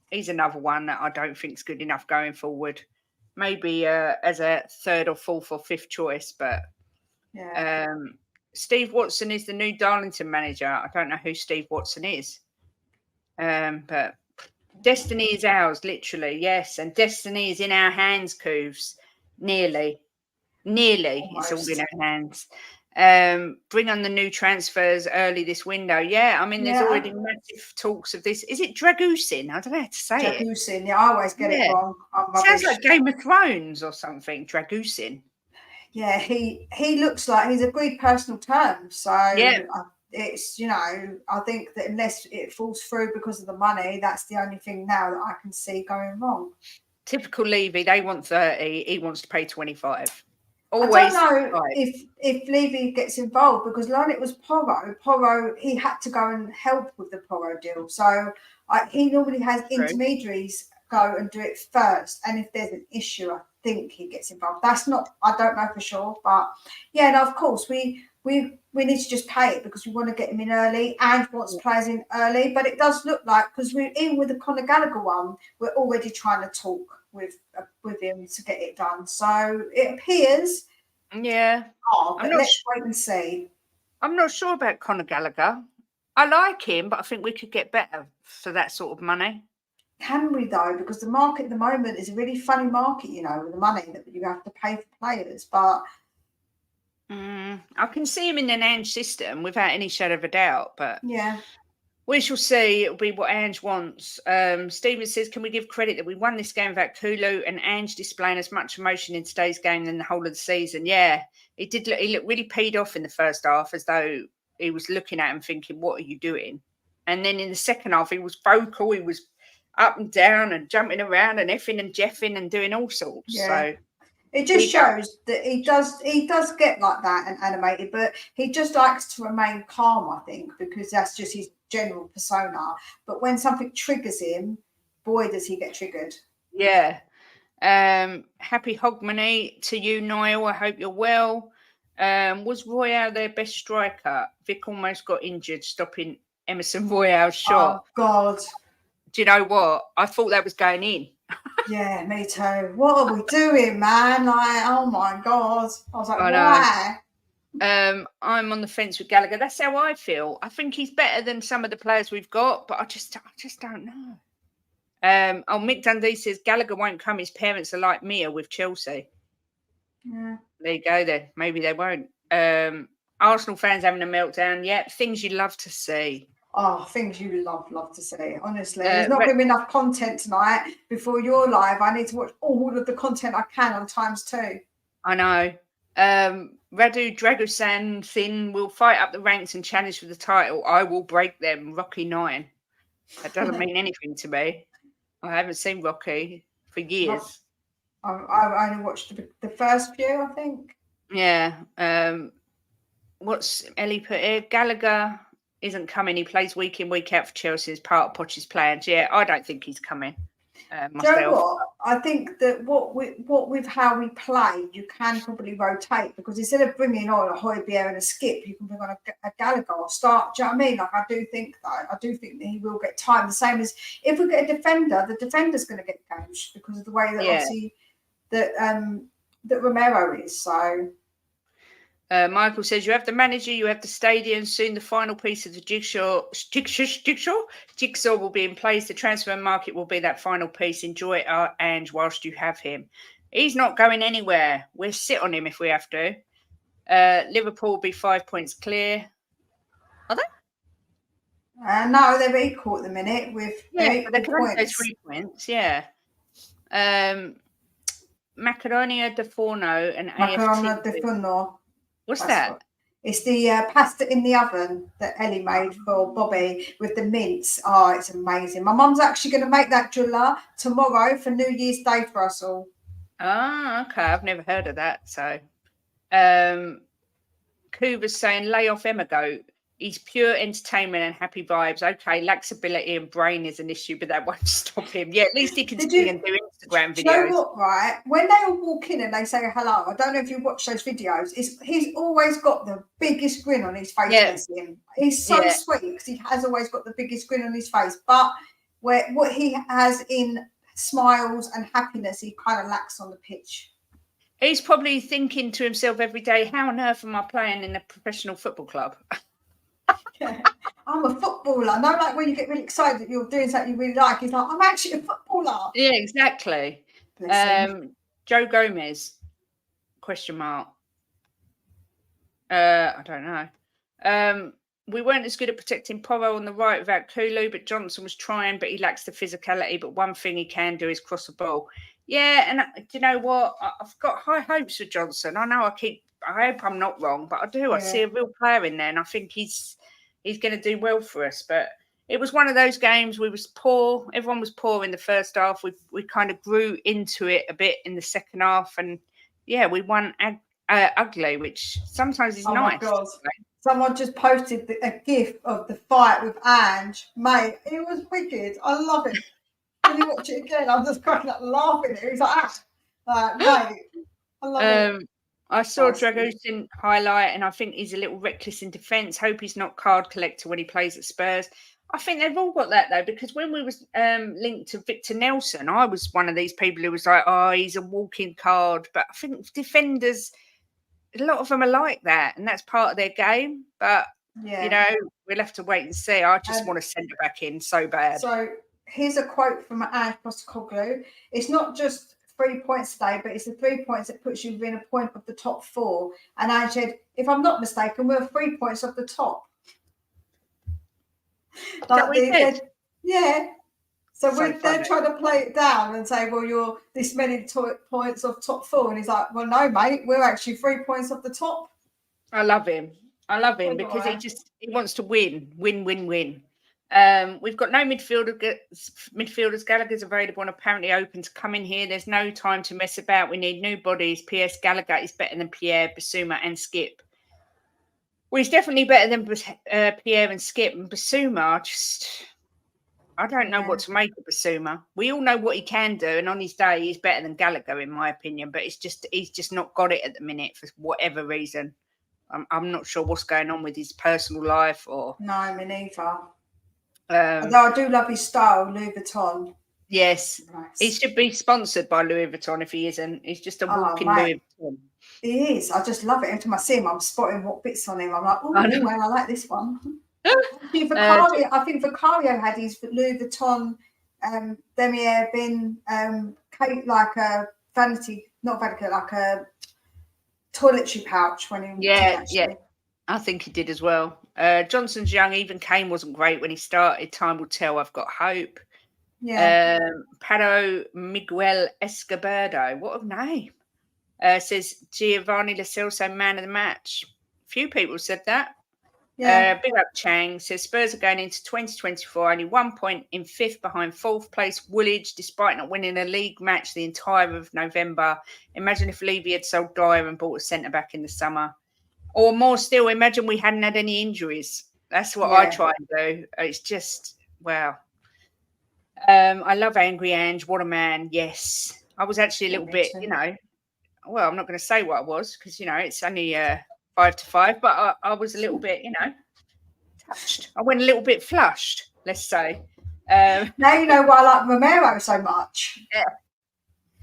He's another one that I don't think is good enough going forward. Maybe as a third or fourth or fifth choice, but. Yeah. Steve Watson is the new Darlington manager. I don't know who Steve Watson is. But destiny is ours, literally, yes. And destiny is in our hands, Cooves. Nearly. Almost. It's all in our hands. Bring on the new transfers early this window. Yeah, I mean, there's already massive talks of this. Is it Dragusin? I don't know how to say it. Dragusin, yeah, I always get it wrong. Sounds like Game of Thrones or something, Dragusin. Yeah, he looks like he's agreed personal terms. So it's, I think that unless it falls through because of the money, that's the only thing now that I can see going wrong. Typical Levy, they want 30, he wants to pay 25. Always. I don't know if Levy gets involved, because like it was Porro, he had to go and help with the Porro deal. So he normally has intermediaries go and do it first, and if there's an issue, I think he gets involved. That's not, I don't know for sure, but yeah, no, of course we need to just pay it because we want to get him in early and wants players in early. But it does look like, because we're even with the Conor Gallagher one, we're already trying to talk with him to get it done. So it appears, but let's wait and see. I'm not sure about Conor Gallagher. I like him, but I think we could get better for that sort of money. Can we though? Because the market at the moment is a really funny market, with the money that you have to pay for players. But I can see him in an Ange system without any shadow of a doubt. But yeah, we shall see. It'll be what Ange wants. Stephen says, can we give credit that we won this game without Kulu and Ange displaying as much emotion in today's game than the whole of the season? Yeah, he did. He looked really peed off in the first half, as though he was looking at him thinking, what are you doing? And then in the second half, he was vocal. He was up and down and jumping around and effing and jeffing and doing all sorts. Yeah. So it just shows that he does get like that and animated, but he just likes to remain calm, I think, because that's just his general persona. But when something triggers him, boy, does he get triggered. Yeah. Happy Hogmanay to you, Niall. I hope you're well. Was Royale their best striker? Vic almost got injured stopping Emerson Royale's shot. Oh, God. Do you know what? I thought that was going in. Yeah, me too. What are we doing, man? Like, oh my God. I was like, why? I'm on the fence with Gallagher. That's how I feel. I think he's better than some of the players we've got, but I just don't know. Mick Dundee says Gallagher won't come. His parents are like Mia with Chelsea. Yeah. There you go then. Maybe they won't. Arsenal fans having a meltdown. Yeah, things you love to see. Oh, things you love to see. Honestly, there's not going to be enough content tonight before you're live. I need to watch all of the content I can on times 2. I know. Radu Dragosan Thin will fight up the ranks and challenge for the title. I will break them. Rocky 9. That doesn't mean anything to me. I haven't seen Rocky for years. I only watched the first few, I think. Yeah. What's Ellie put here? Gallagher isn't coming. He plays week in, week out for Chelsea as part of Poch's plans. Yeah, I don't think he's coming. Do you know what? I think that what with how we play, you can probably rotate, because instead of bringing on a Højbjerg and a Skip, you can bring on a Gallagher or start. Do you know what I mean? Like, I do think that he will get time. The same as if we get a defender, the defender's going to get games because of the way that obviously that Romero is. So. Michael says, you have the manager, you have the stadium, soon the final piece of the jigsaw will be in place. The transfer market will be that final piece. Enjoy it, Ange, whilst you have him. He's not going anywhere. We'll sit on him if we have to. Liverpool will be 5 points clear. Are they? No, they're equal at the minute with they're points. 3 points, yeah. Macedonia de Forno and Macedonia de Forno. What's that? It's the pasta in the oven that Ellie made for Bobby with the mince. Oh, it's amazing. My mum's actually going to make that Duel tomorrow for New Year's Day for us all. Ah, okay. I've never heard of that. So, Kuba's saying, lay off Emma Goat. He's pure entertainment and happy vibes. Okay, lacks ability and brain is an issue, but that won't stop him. Yeah, at least he can sing and do Instagram videos. Do you know what, right? When they all walk in and they say hello, I don't know if you watch those videos, he's always got the biggest grin on his face. Yeah. He's so sweet because he has always got the biggest grin on his face. But what he has in smiles and happiness, he kind of lacks on the pitch. He's probably thinking to himself every day, how on earth am I playing in a professional football club? Yeah. I'm a footballer. No, like when you get really excited that you're doing something you really like, he's like, I'm actually a footballer. Yeah, exactly. Joe Gomez, question mark. I don't know. We weren't as good at protecting Porro on the right without Kulu, but Johnson was trying, but he lacks the physicality. But one thing he can do is cross the ball. Yeah, and you know what? I've got high hopes for Johnson. I know I hope I'm not wrong, but I do. Yeah. I see a real player in there, and I think he's going to do well for us. But it was one of those games. We was poor. Everyone was poor in the first half. We kind of grew into it a bit in the second half, and yeah, we won ugly, which sometimes is nice. My God. Someone just posted a gif of the fight with Ange. Mate, it was wicked. I love it. When you watch it again, I'm just cracking up laughing. He's like, mate, I love it. I saw Dragusin highlight, and I think he's a little reckless in defence. Hope he's not card collector when he plays at Spurs. I think they've all got that, though, because when we was linked to Victor Nelson, I was one of these people who was like, oh, he's a walking card. But I think defenders, a lot of them are like that, and that's part of their game. But, you know, we'll have to wait and see. I just want to send it back in so bad. So here's a quote from Ange Postecoglou. It's not just 3 points today, but it's the 3 points that puts you within a point of the top 4. And I said, if I'm not mistaken, we're 3 points off the top. Yeah. So they're trying to play it down and say, well, you're this many points off top 4. And he's like, well, no, mate, we're actually 3 points off the top. I love him because he wants to win. We've got no midfielders. Gallagher's available and apparently open to come in here. There's no time to mess about. We need new bodies. P.S. Gallagher is better than Pierre, Basuma and Skip. Well, he's definitely better than Pierre and Skip. And Basuma, I don't know what to make of Basuma. We all know what he can do, and on his day, he's better than Gallagher, in my opinion. But he's just not got it at the minute for whatever reason. I'm not sure what's going on with his personal life or. No, me neither. Although I do love his style, Louis Vuitton. Yes, nice. He should be sponsored by Louis Vuitton if he isn't. He's just a walking Louis Vuitton. He is. I just love it. Every time I see him, I'm spotting what bits on him. I'm like, oh, well, I like this one. I think Vicario had his Louis Vuitton Demier bin like a like a toiletry pouch when he yeah. I think he did as well. Johnson's young. Even Kane wasn't great when he started. Time will tell. I've got hope. Yeah. Pado Miguel Escobardo. What a name. Says Giovanni Lo Celso, man of the match. Few people said that. Yeah. Big up Chang. Says Spurs are going into 2024 only 1 point in fifth behind fourth place Woolwich, despite not winning a league match the entire of November. Imagine if Levy had sold Dyer and bought a centre back in the summer. Or more still, imagine we hadn't had any injuries. That's what I try and do. It's just, wow. I love Angry Ange. What a man. Yes. I was actually a little bit, well, I'm not going to say what I was because, it's only 5 to 5, but I was a little bit, touched. I went a little bit flushed, let's say. Now you know why I like Romero so much. Yeah.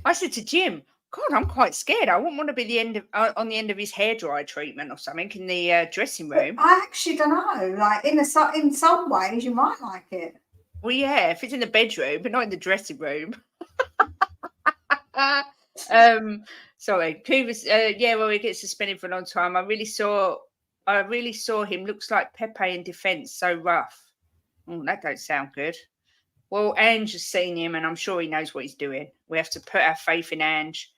I said to Jim, God, I'm quite scared. I wouldn't want to be on the end of his hairdryer treatment or something in the dressing room. But I actually don't know. Like in some ways, you might like it. Well, yeah, if it's in the bedroom, but not in the dressing room. Sorry, Kuvas. Well, he gets suspended for a long time. I really saw him. Looks like Pepe in defence. So rough. Oh, that don't sound good. Well, Ange has seen him, and I'm sure he knows what he's doing. We have to put our faith in Ange.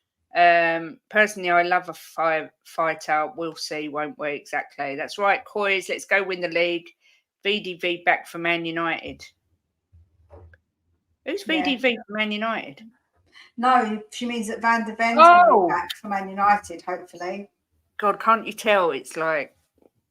Personally, I love a fighter. We'll see, won't we? Exactly. That's right, Coys. Let's go win the league. VDV back for Man United. Who's VDV for Man United? No, she means that Van der Ven's going to be back for Man United, hopefully. God, can't you tell? It's like,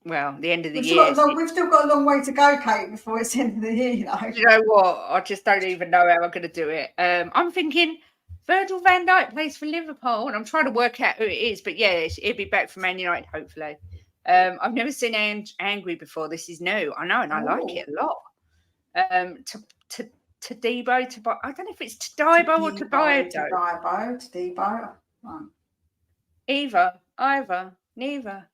well, the end of the year. We've still got a long way to go, Kate, before it's the end of the year, You know what? I just don't even know how I'm going to do it. I'm thinking Virgil van Dijk plays for Liverpool, and I'm trying to work out who it is. But yeah, he'll be back for Man United, hopefully. I've never seen angry before. This is new. I know, and I like it a lot. To Debo, I don't know if it's Todibo or Todibo. Todibo. Either, neither.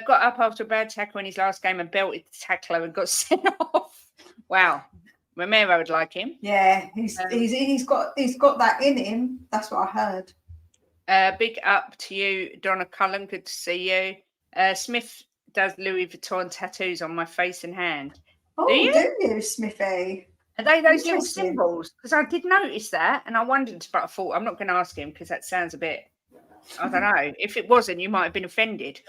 Got up after a bad tackle in his last game and belted the tackler and got sent off. Wow, Romero would like him. Yeah, he's got that in him. That's what I heard. Big up to you, Donna Cullen. Good to see you. Smith does Louis Vuitton tattoos on my face and hand. Oh, do you, Smithy? Are they those little symbols? Because I did notice that, and I wondered, but I thought I'm not going to ask him because that sounds a bit. I don't know. If it wasn't, you might have been offended.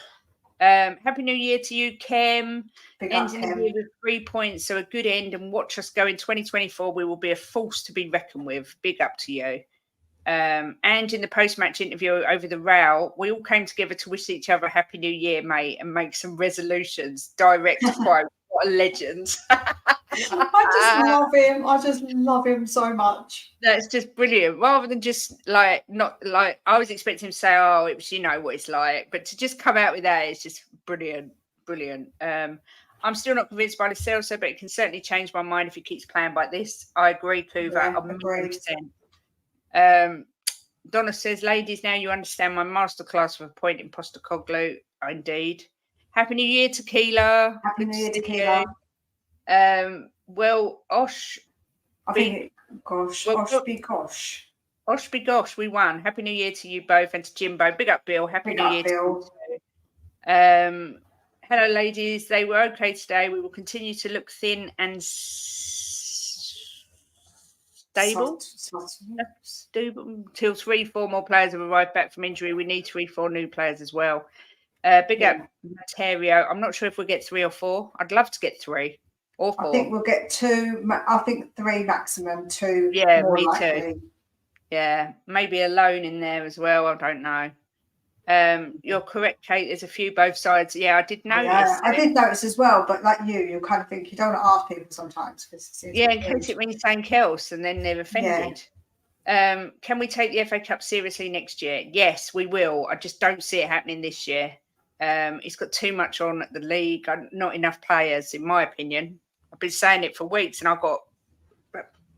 Happy New Year to you, Kem. Ending the year with 3 points, so a good end. And watch us go in 2024. We will be a force to be reckoned with. Big up to you. And in the post-match interview over the row, we all came together to wish each other a Happy New Year, mate, and make some resolutions. Direct quote. What a legend. I just love him so much. That's just brilliant. Rather than just I was expecting him to say, oh, it was, what it's like, but to just come out with that is just brilliant. I'm still not convinced by the Celso, but it can certainly change my mind if he keeps playing like this. I agree, Kuva. 100%. Donna says, ladies, now you understand my masterclass of appointing Postecoglou. Indeed. Happy New Year, Tequila. Happy New Year, Tequila. Well, Osh. Osh be gosh. Osh be gosh, we won. Happy New Year to you both and to Jimbo. Big up, Bill. Happy New Year to you too. Hello, ladies. They were okay today. We will continue to look thin and stable till 3-4 more players have arrived back from injury. We need 3-4 new players as well. Big up, Materio. I'm not sure if we'll get 3 or 4. I'd love to get 3 or 4. I think we'll get 2. I think 3 maximum. 2. Yeah, me too. Yeah, maybe a loan in there as well. I don't know. You're correct, Kate. There's a few both sides. Yeah, I did notice. Yeah, I did notice as well. But like you kind of think you don't want to ask people sometimes in case it means something else, and then they're offended. Yeah. Can we take the FA Cup seriously next year? Yes, we will. I just don't see it happening this year. It's got too much on at the league. Not enough players, in my opinion. I've been saying it for weeks, and I've got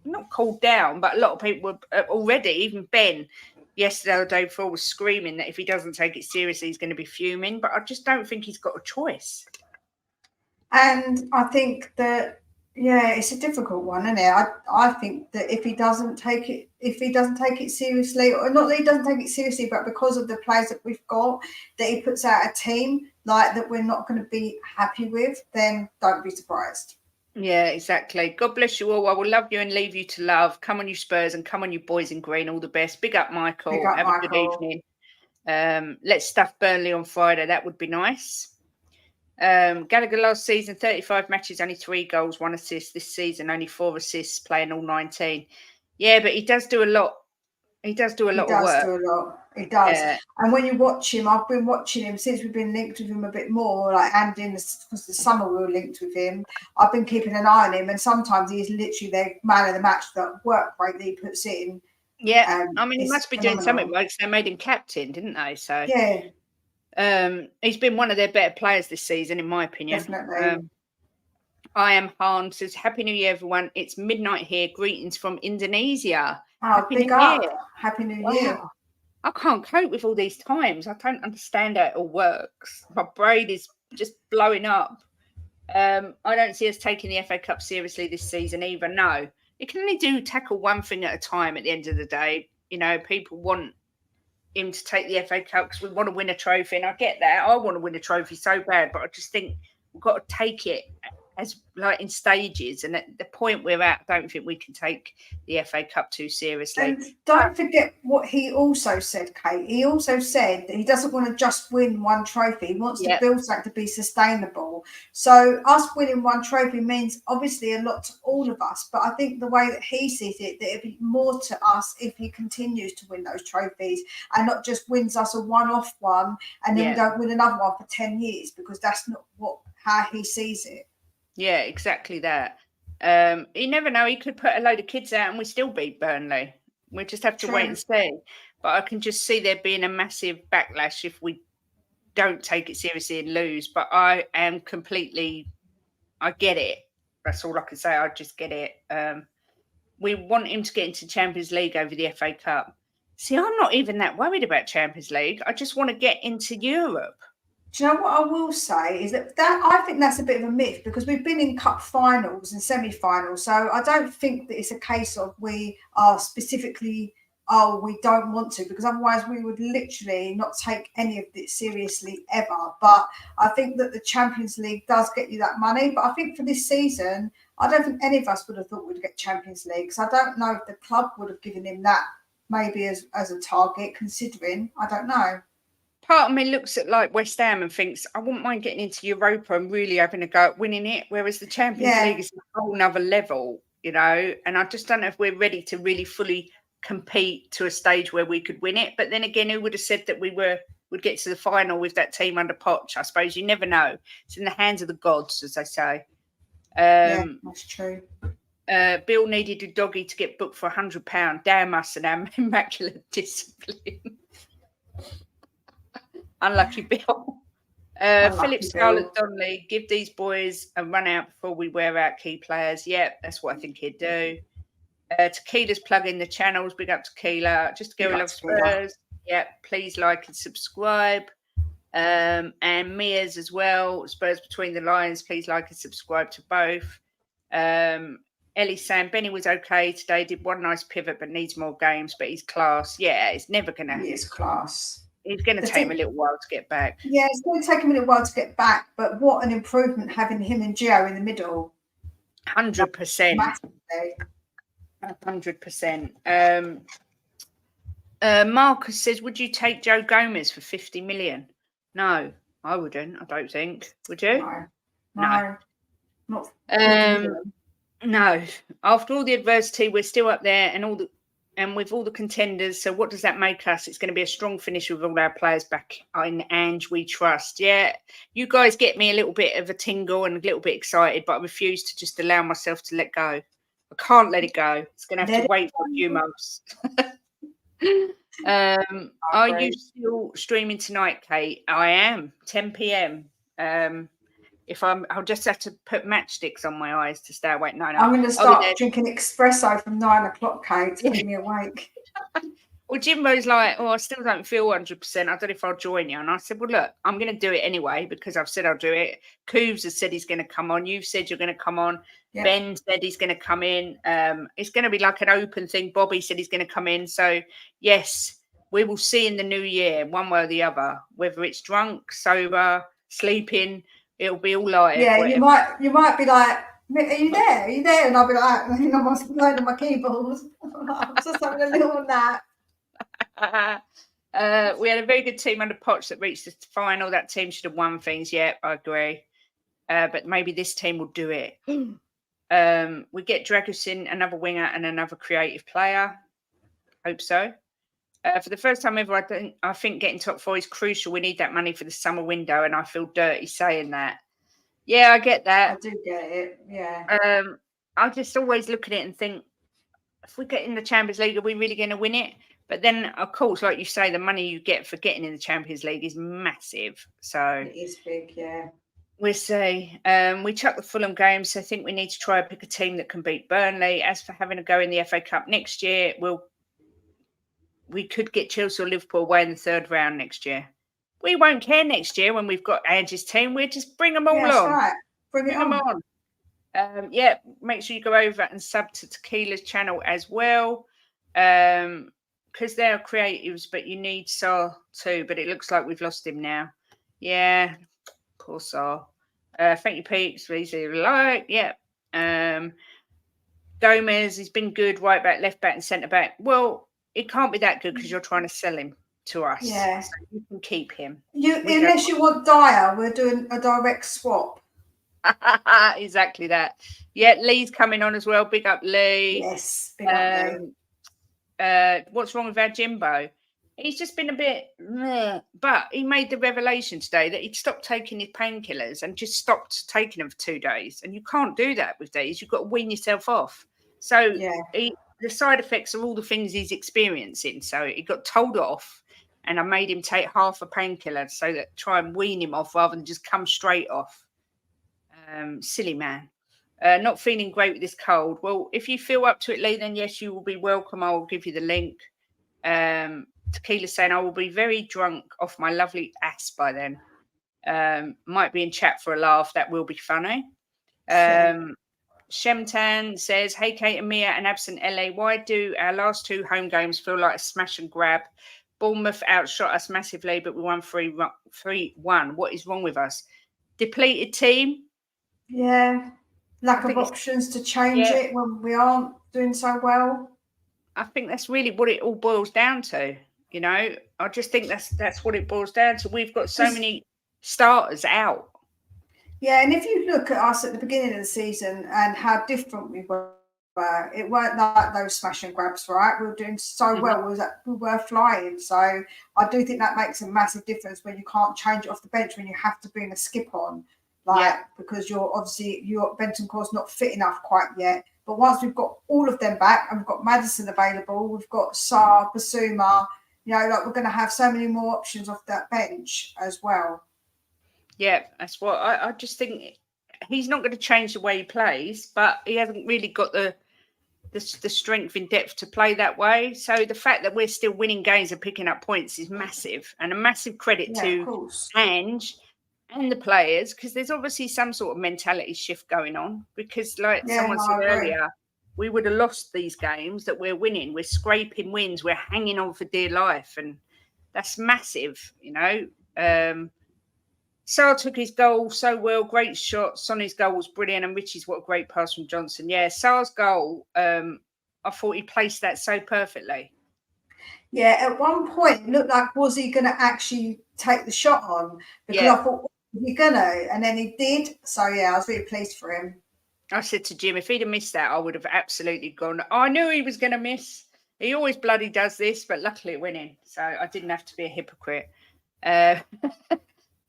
not called down, but a lot of people were already. Even Ben yesterday or the day before was screaming that if he doesn't take it seriously, he's going to be fuming. But I just don't think he's got a choice. And I think that Yeah, it's a difficult one, isn't it? I think that if he doesn't take it seriously, or not that he doesn't take it seriously, but because of the players that we've got, that he puts out a team like that we're not going to be happy with, then don't be surprised. Yeah, exactly. God bless you all. I will love you and leave you to love. Come on, you Spurs, and come on, you boys in green. All the best. Big up, Big Michael. up, Have a good Michael. evening. Let's stuff Burnley on Friday. That would be nice. Gallagher last season, 35 matches, only 3 goals, 1 assist. This season, only 4 assists, playing all 19. Yeah, but he does do a lot. He does do a He lot of does work. do a lot. He does. Yeah. And when you watch him, I've been watching him since we've been linked with him a bit more, like, and because the summer we were linked with him, I've been keeping an eye on him, and sometimes he is literally the man of the match. That work rate that he puts in. Yeah. I mean, he Is must be doing something phenomenal. right because they made him captain, didn't they? So Yeah, he's been one of their better players this season, in my opinion. definitely. I am Han says, Happy New Year, everyone. It's midnight here. Greetings from Indonesia. Oh, Happy New big Year. up. Happy New Year. Wow. I can't cope with all these times. I don't understand how it all works. My brain is just blowing up. I don't see us taking the FA Cup seriously this season either. No, you can only tackle one thing at a time at the end of the day. You know, people want him to take the FA Cup because we want to win a trophy. And I get that. I want to win a trophy so bad, but I just think we've got to take it as like in stages. And at the point we're at, I don't think we can take the FA Cup too seriously. And don't forget what he also said, Kate. He also said that he doesn't want to just win one trophy. He wants to build something to be sustainable. So us winning one trophy means obviously a lot to all of us. But I think the way that he sees it, that it'd be more to us if he continues to win those trophies and not just wins us a one-off one and then we don't win another one for 10 years, because that's not how he sees it. Yeah, exactly that. You never know. He could put a load of kids out and we still beat Burnley. We just have to wait and see. But I can just see there being a massive backlash if we don't take it seriously and lose. But I get it. That's all I can say. I just get it. We want him to get into Champions League over the FA Cup. See, I'm not even that worried about Champions League. I just want to get into Europe. Do you know what I will say is that I think that's a bit of a myth, because we've been in cup finals and semi-finals. So I don't think that it's a case of we are specifically, we don't want to, because otherwise we would literally not take any of it seriously ever. But I think that the Champions League does get you that money. But I think for this season, I don't think any of us would have thought we'd get Champions League. So I don't know if the club would have given him that maybe as a target, considering, I don't know. Part of me looks at like West Ham and thinks, I wouldn't mind getting into Europa and really having a go at winning it. Whereas the Champions League is a whole nother level, you know, and I just don't know if we're ready to really fully compete to a stage where we could win it. But then again, who would have said that would get to the final with that team under Poch? I suppose you never know. It's in the hands of the gods, as they say. Yeah, that's true. Bill needed a doggy to get booked for £100. Damn us and our immaculate discipline. Unlucky Bill. Philip Scarlett Donnelly, give these boys a run out before we wear out key players. Yeah, that's what I think he'd do. Tequila's plugging the channels. Big up Tequila. Just go love Spurs. Yeah, please like and subscribe. And Mia's as well. Spurs Between the Lines. Please like and subscribe to both. Ellie saying Benny was okay today. Did one nice pivot, but needs more games. But he's class. Yeah, it's never gonna. He is class. It's going to take him a little while to get back. Yeah, it's going to take him a little while to get back. But what an improvement having him and Gio in the middle. 100%. 100%. Marcus says, would you take Joe Gomez for 50 million? No, I wouldn't. I don't think. Would you? No. Not no. After all the adversity, we're still up there and with all the contenders. So what does that make us? It's going to be a strong finish with all our players back in Ange we trust. Yeah, you guys get me a little bit of a tingle and a little bit excited, but I refuse to just allow myself to let go. I can't let it go. It's going to have to wait for a few months. Are you still streaming tonight, Kate? I am. 10 p.m. I'll just have to put matchsticks on my eyes to stay awake. No. I'm going to start drinking espresso from 9 o'clock, Kate, to keep me awake. Well, Jimbo's like, I still don't feel 100%. I don't know if I'll join you. And I said, well, look, I'm going to do it anyway because I've said I'll do it. Cooves has said he's going to come on. You've said you're going to come on. Ben said he's going to come in. It's going to be like an open thing. Bobby said he's going to come in. So, yes, we will see in the new year, one way or the other, whether it's drunk, sober, sleeping, it'll be all live. Yeah, whatever. you might be like, are you there? Are you there? And I'll be like, I think I'm on my keyboard. I'm just having a little nap. We had a very good team under Potts that reached the final. That team should have won things. Yeah, I agree. But maybe this team will do it. We get Dragusin, another winger and another creative player. Hope so. For the first time ever, I think getting top 4 is crucial. We need that money for the summer window, and I feel dirty saying that. Yeah, I get that. I do get it. Yeah. I just always look at it and think, if we get in the Champions League, are we really going to win it? But then, of course, like you say, the money you get for getting in the Champions League is massive. So it is big, yeah. We'll see. We chucked the Fulham game, so I think we need to try and pick a team that can beat Burnley. As for having a go in the FA Cup next year, we could get Chelsea or Liverpool away in the 3rd round next year. We won't care next year when we've got Angie's team. We'll just bring them all on. Right. Bring them on. Make sure you go over and sub to Tequila's channel as well. Because they're creatives, but you need Saar too. But it looks like we've lost him now. Yeah. Poor Saar. Thank you, Pete. It's easy to like. Yeah. Gomez, he's been good, right back, left back, and centre back. Well, it can't be that good because you're trying to sell him to us. Yeah. So you can keep him. Unless you want Dyer, we're doing a direct swap. Exactly that. Yeah, Lee's coming on as well. Big up Lee. Yes, big up Lee. What's wrong with our Jimbo? He's just been a bit, but he made the revelation today that he'd stopped taking his painkillers and just stopped taking them for 2 days. And you can't do that with these. You've got to wean yourself off. So the side effects are all the things he's experiencing. So he got told off, and I made him take half a painkiller so that try and wean him off rather than just come straight off. Silly man. Not feeling great with this cold. Well, if you feel up to it, Lee, then yes, you will be welcome. I will give you the link. Tequila saying I will be very drunk off my lovely ass by then. Might be in chat for a laugh. That will be funny. Shemtan says, hey, Kate and Mia and absent LA, why do our last 2 home games feel like a smash and grab? Bournemouth outshot us massively, but we won 3-1. What is wrong with us? Depleted team? Yeah. Lack of options to change it when we aren't doing so well. I think that's really what it all boils down to. You know, I just think that's what it boils down to. We've got so many starters out. Yeah, and if you look at us at the beginning of the season and how different we were, it weren't like those smash and grabs, right? We were doing so well. We were flying. So I do think that makes a massive difference when you can't change it off the bench, when you have to bring a skip on, because your Bentancur's not fit enough quite yet. But once we've got all of them back and we've got Maddison available, we've got Saar, Basuma, we're going to have so many more options off that bench as well. Yeah, that's what I just think. He's not going to change the way he plays, but he hasn't really got the strength in depth to play that way. So the fact that we're still winning games and picking up points is massive, and a massive credit to Ange and the players, because there's obviously some sort of mentality shift going on. Because someone said earlier, we would have lost these games that we're winning. We're scraping wins. We're hanging on for dear life, and that's massive, Saar took his goal so well. Great shot. Sonny's goal was brilliant. And Richie's, what a great pass from Johnson. Yeah, Saar's goal, I thought he placed that so perfectly. Yeah, at one point, it looked like, was he going to actually take the shot on? Because I thought, was he going to? And then he did. So, I was really pleased for him. I said to Jim, if he'd have missed that, I would have absolutely gone. I knew he was going to miss. He always bloody does this, but luckily it went in. So I didn't have to be a hypocrite.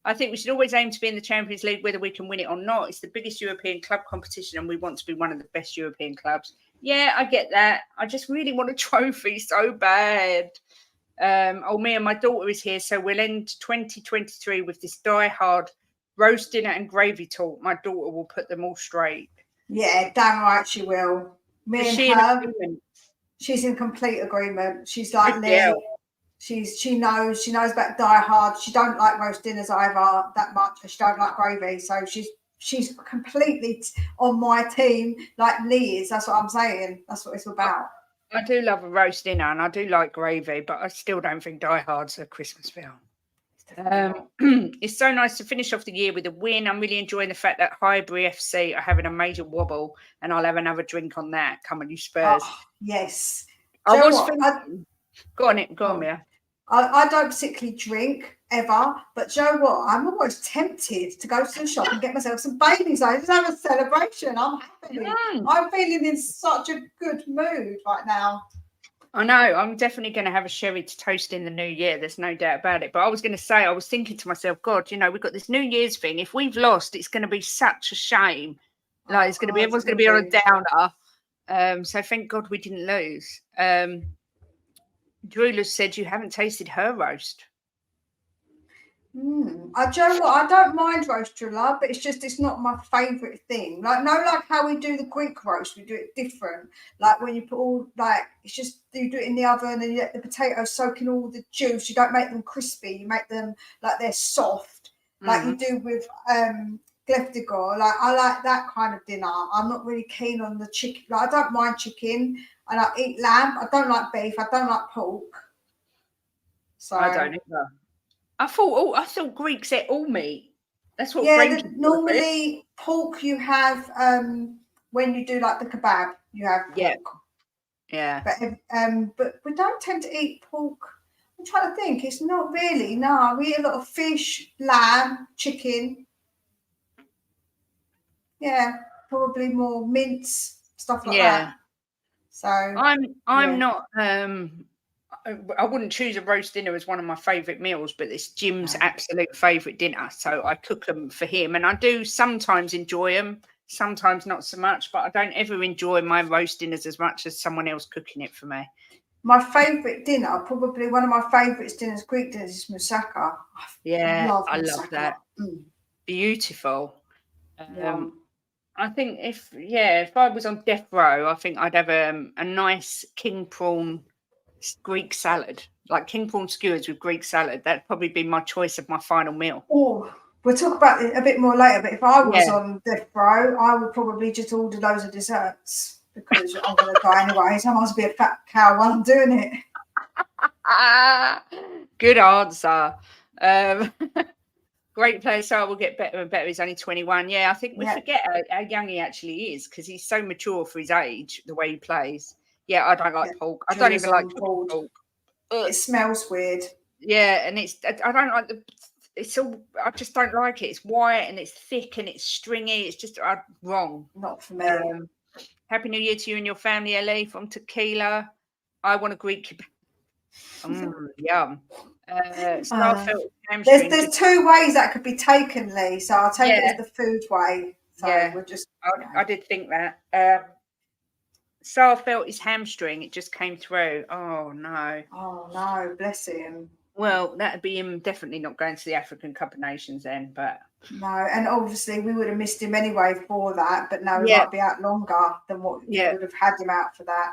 I think we should always aim to be in the Champions League, whether we can win it or not. It's the biggest European club competition, and we want to be one of the best European clubs. Yeah, I get that. I just really want a trophy so bad. Mia, my daughter is here, so we'll end 2023 with this die-hard roast dinner and gravy talk. My daughter will put them all straight. Yeah, damn right she will. Me and her, she's in complete agreement. She's like Lee. She knows about Die Hard. She don't like roast dinners either that much, and she don't like gravy. So she's she's completely on my team, like Lee is. That's what I'm saying. That's what it's about. I do love a roast dinner, and I do like gravy, but I still don't think Die Hard's a Christmas film. It's so nice to finish off the year with a win. I'm really enjoying the fact that Highbury FC are having a major wobble, and I'll have another drink on that. Come on, you Spurs. Oh, yes. I was thinking, go on, Mia. I don't particularly drink ever, but do you know what? I'm almost tempted to go to the shop and get myself some Baileys. I just have a celebration. I'm happy. I'm feeling in such a good mood right now. I know. I'm definitely going to have a sherry to toast in the new year. There's no doubt about it. But I was going to say, I was thinking to myself, God, we've got this New Year's thing. If we've lost, it's going to be such a shame. Like, it's going to be, everyone's going to be on a downer. So thank God we didn't lose. Duel has said you haven't tasted her roast. Do you know what? I don't mind roast jollof, but it's not my favourite thing. Like how we do the Greek roast, we do it different. Like when you put all it's just you do it in the oven and you let the potatoes soak in all the juice. You don't make them crispy. You make them like they're soft, like you do with Gleftigor. Like I like that kind of dinner. I'm not really keen on the chicken. Like I don't mind chicken. And I eat lamb. I don't like beef. I don't like pork. So I don't either. I thought Greeks ate all meat. That's what. Yeah, normally pork you have when you do like the kebab, you have pork. Yeah. But we don't tend to eat pork. I'm trying to think. It's not really. No, we eat a lot of fish, lamb, chicken. Yeah, probably more mince, stuff like that. So I'm not. I wouldn't choose a roast dinner as one of my favourite meals, but it's Jim's absolute favourite dinner. So I cook them for him, and I do sometimes enjoy them, sometimes not so much. But I don't ever enjoy my roast dinners as much as someone else cooking it for me. My favourite dinner, probably one of my favourite dinners, Greek dinners, is moussaka. I love that. Beautiful. I think if I was on death row, I think I'd have a nice king prawn Greek salad, like king prawn skewers with Greek salad. That'd probably be my choice of my final meal. Oh, we'll talk about it a bit more later. But if I was on death row, I would probably just order loads of desserts because I'm going to die anyway. So I must be a fat cow while I'm doing it. Good answer. Great player, so will get better and better. He's only 21. Yeah, I think we forget how young he actually is because he's so mature for his age, the way he plays. Yeah, I don't like pork. I don't even like pork. It smells weird. Yeah, and I don't like I just don't like it. It's white and it's thick and it's stringy. It's just wrong. Not for me. Happy New Year to you and your family, Elly, from Tequila. I want a Greek kebab. Yum. There's two ways that could be taken, Lee. So I'll take it as the food way. So we'll just. I did think that. Sar felt his hamstring. It just came through. Oh no. Oh no, bless him. Well, that'd be him definitely not going to the African Cup of Nations then. But no, and obviously we would have missed him anyway for that. But no, he might be out longer than what we would have had him out for that.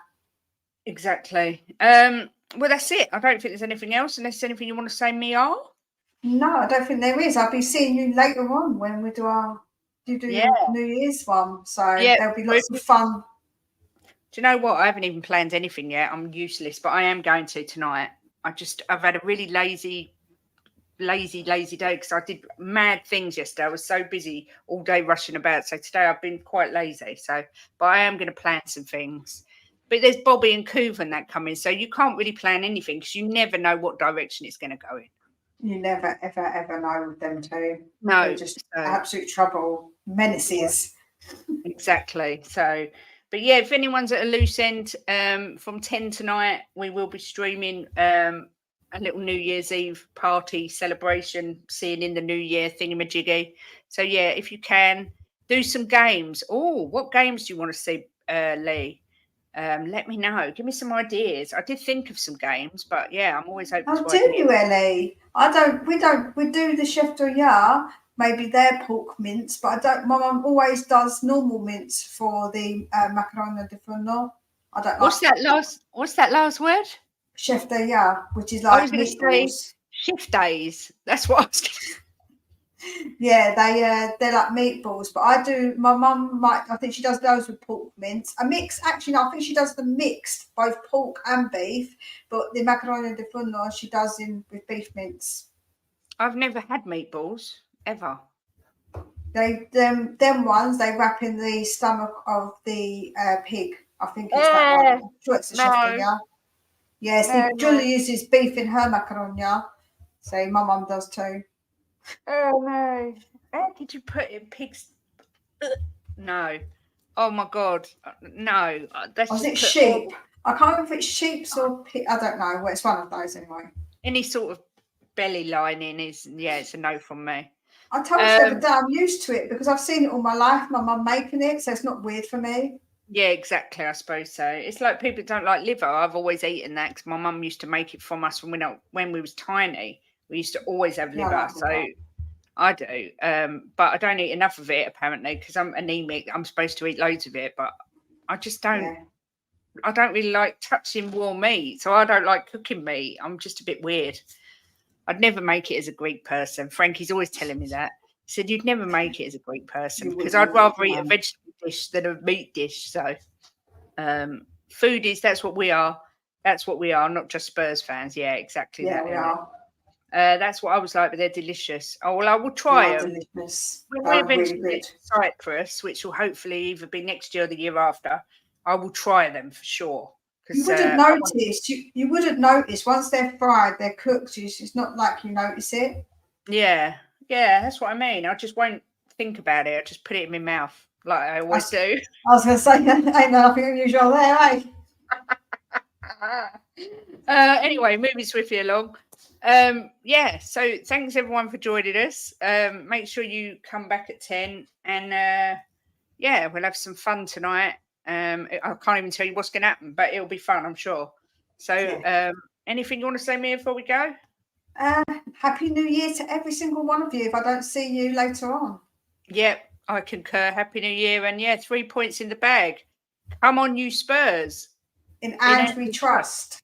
Exactly. Well, that's it. I don't think there's anything else, unless there's anything you want to say, Mia. No, I don't think there is. I'll be seeing you later on when we do your New Year's one. So there'll be lots of fun. Do you know what? I haven't even planned anything yet. I'm useless, but I am going to tonight. I've had a really lazy day because I did mad things yesterday. I was so busy all day rushing about. So today I've been quite lazy. But I am going to plan some things. But there's Bobby and Coovan that come in, so you can't really plan anything because you never know what direction it's going to go in. You never, ever, ever know with them two. No. They're just absolute trouble. Menaces. Exactly. So, but yeah, if anyone's at a loose end from 10 tonight, we will be streaming a little New Year's Eve party celebration, seeing in the new year thingamajiggy. So yeah, if you can, do some games. Oh, what games do you want to see, Lee? Let me know. Give me some ideas. I did think of some games, but yeah, I'm always open to ideas. Do you, Elly? We do the chef d'oeuvre, maybe their pork mince, but I don't. My mum always does normal mince for the macaroni di forno. I don't. What's that last word? Chef d'oeuvre, which is like I was going to say shift days. That's what I was going to say. Yeah, they're like meatballs, but I do. My mum might. I think she does those with pork mince. A mix, actually. No, I think she does the mixed, both pork and beef. But the macaroni di forno she does in with beef mince. I've never had meatballs ever. Them ones they wrap in the stomach of the pig. I think it's that one. I'm sure it's a No, yeah. Yes, Julie uses beef in her macaroni. So my mum does too. Oh no! How did you put in pigs? No. Oh my god, no. That's Was it just sheep? I can't remember if it's sheep's or pig. I don't know. Well, it's one of those anyway. Any sort of belly lining is, yeah, it's a no from me. I told you the other day I'm used to it because I've seen it all my life. My mum making it, so it's not weird for me. Yeah, exactly. I suppose so. It's like people don't like liver. I've always eaten that because my mum used to make it from us when we was tiny. We used to always have liver, Like so liver. I do. But I don't eat enough of it apparently because I'm anemic. I'm supposed to eat loads of it, but I just don't. Yeah. I don't really like touching raw meat, so I don't like cooking meat. I'm just a bit weird. I'd never make it as a Greek person. Frankie's always telling me that. He said you'd never make it as a Greek person because I'd rather eat a vegetable dish than a meat dish. So food is that's what we are. That's what we are, not just Spurs fans. Yeah, exactly Yeah, that. we are. That's what I was like, but they're delicious. Oh well, I will They try are them. delicious. When we They're eventually really get good. to Cyprus, which will hopefully either be next year or the year after, I will try them for sure. You wouldn't notice. You wouldn't notice once they're fried, they're cooked. It's not like you notice it. Yeah, that's what I mean. I just won't think about it. I just put it in my mouth like I always do. I was going to say, ain't nothing unusual there, eh? Anyway, moving swiftly along. Yeah, so thanks everyone for joining us. Make sure you come back at 10 and yeah, we'll have some fun tonight. I can't even tell you what's going to happen, but it'll be fun, I'm sure. So, anything you want to say, Mia, before we go? Happy New Year to every single one of you if I don't see you later on. Yep, I concur. Happy New Year. And yeah, 3 points in the bag. Come on, you Spurs. And we trust.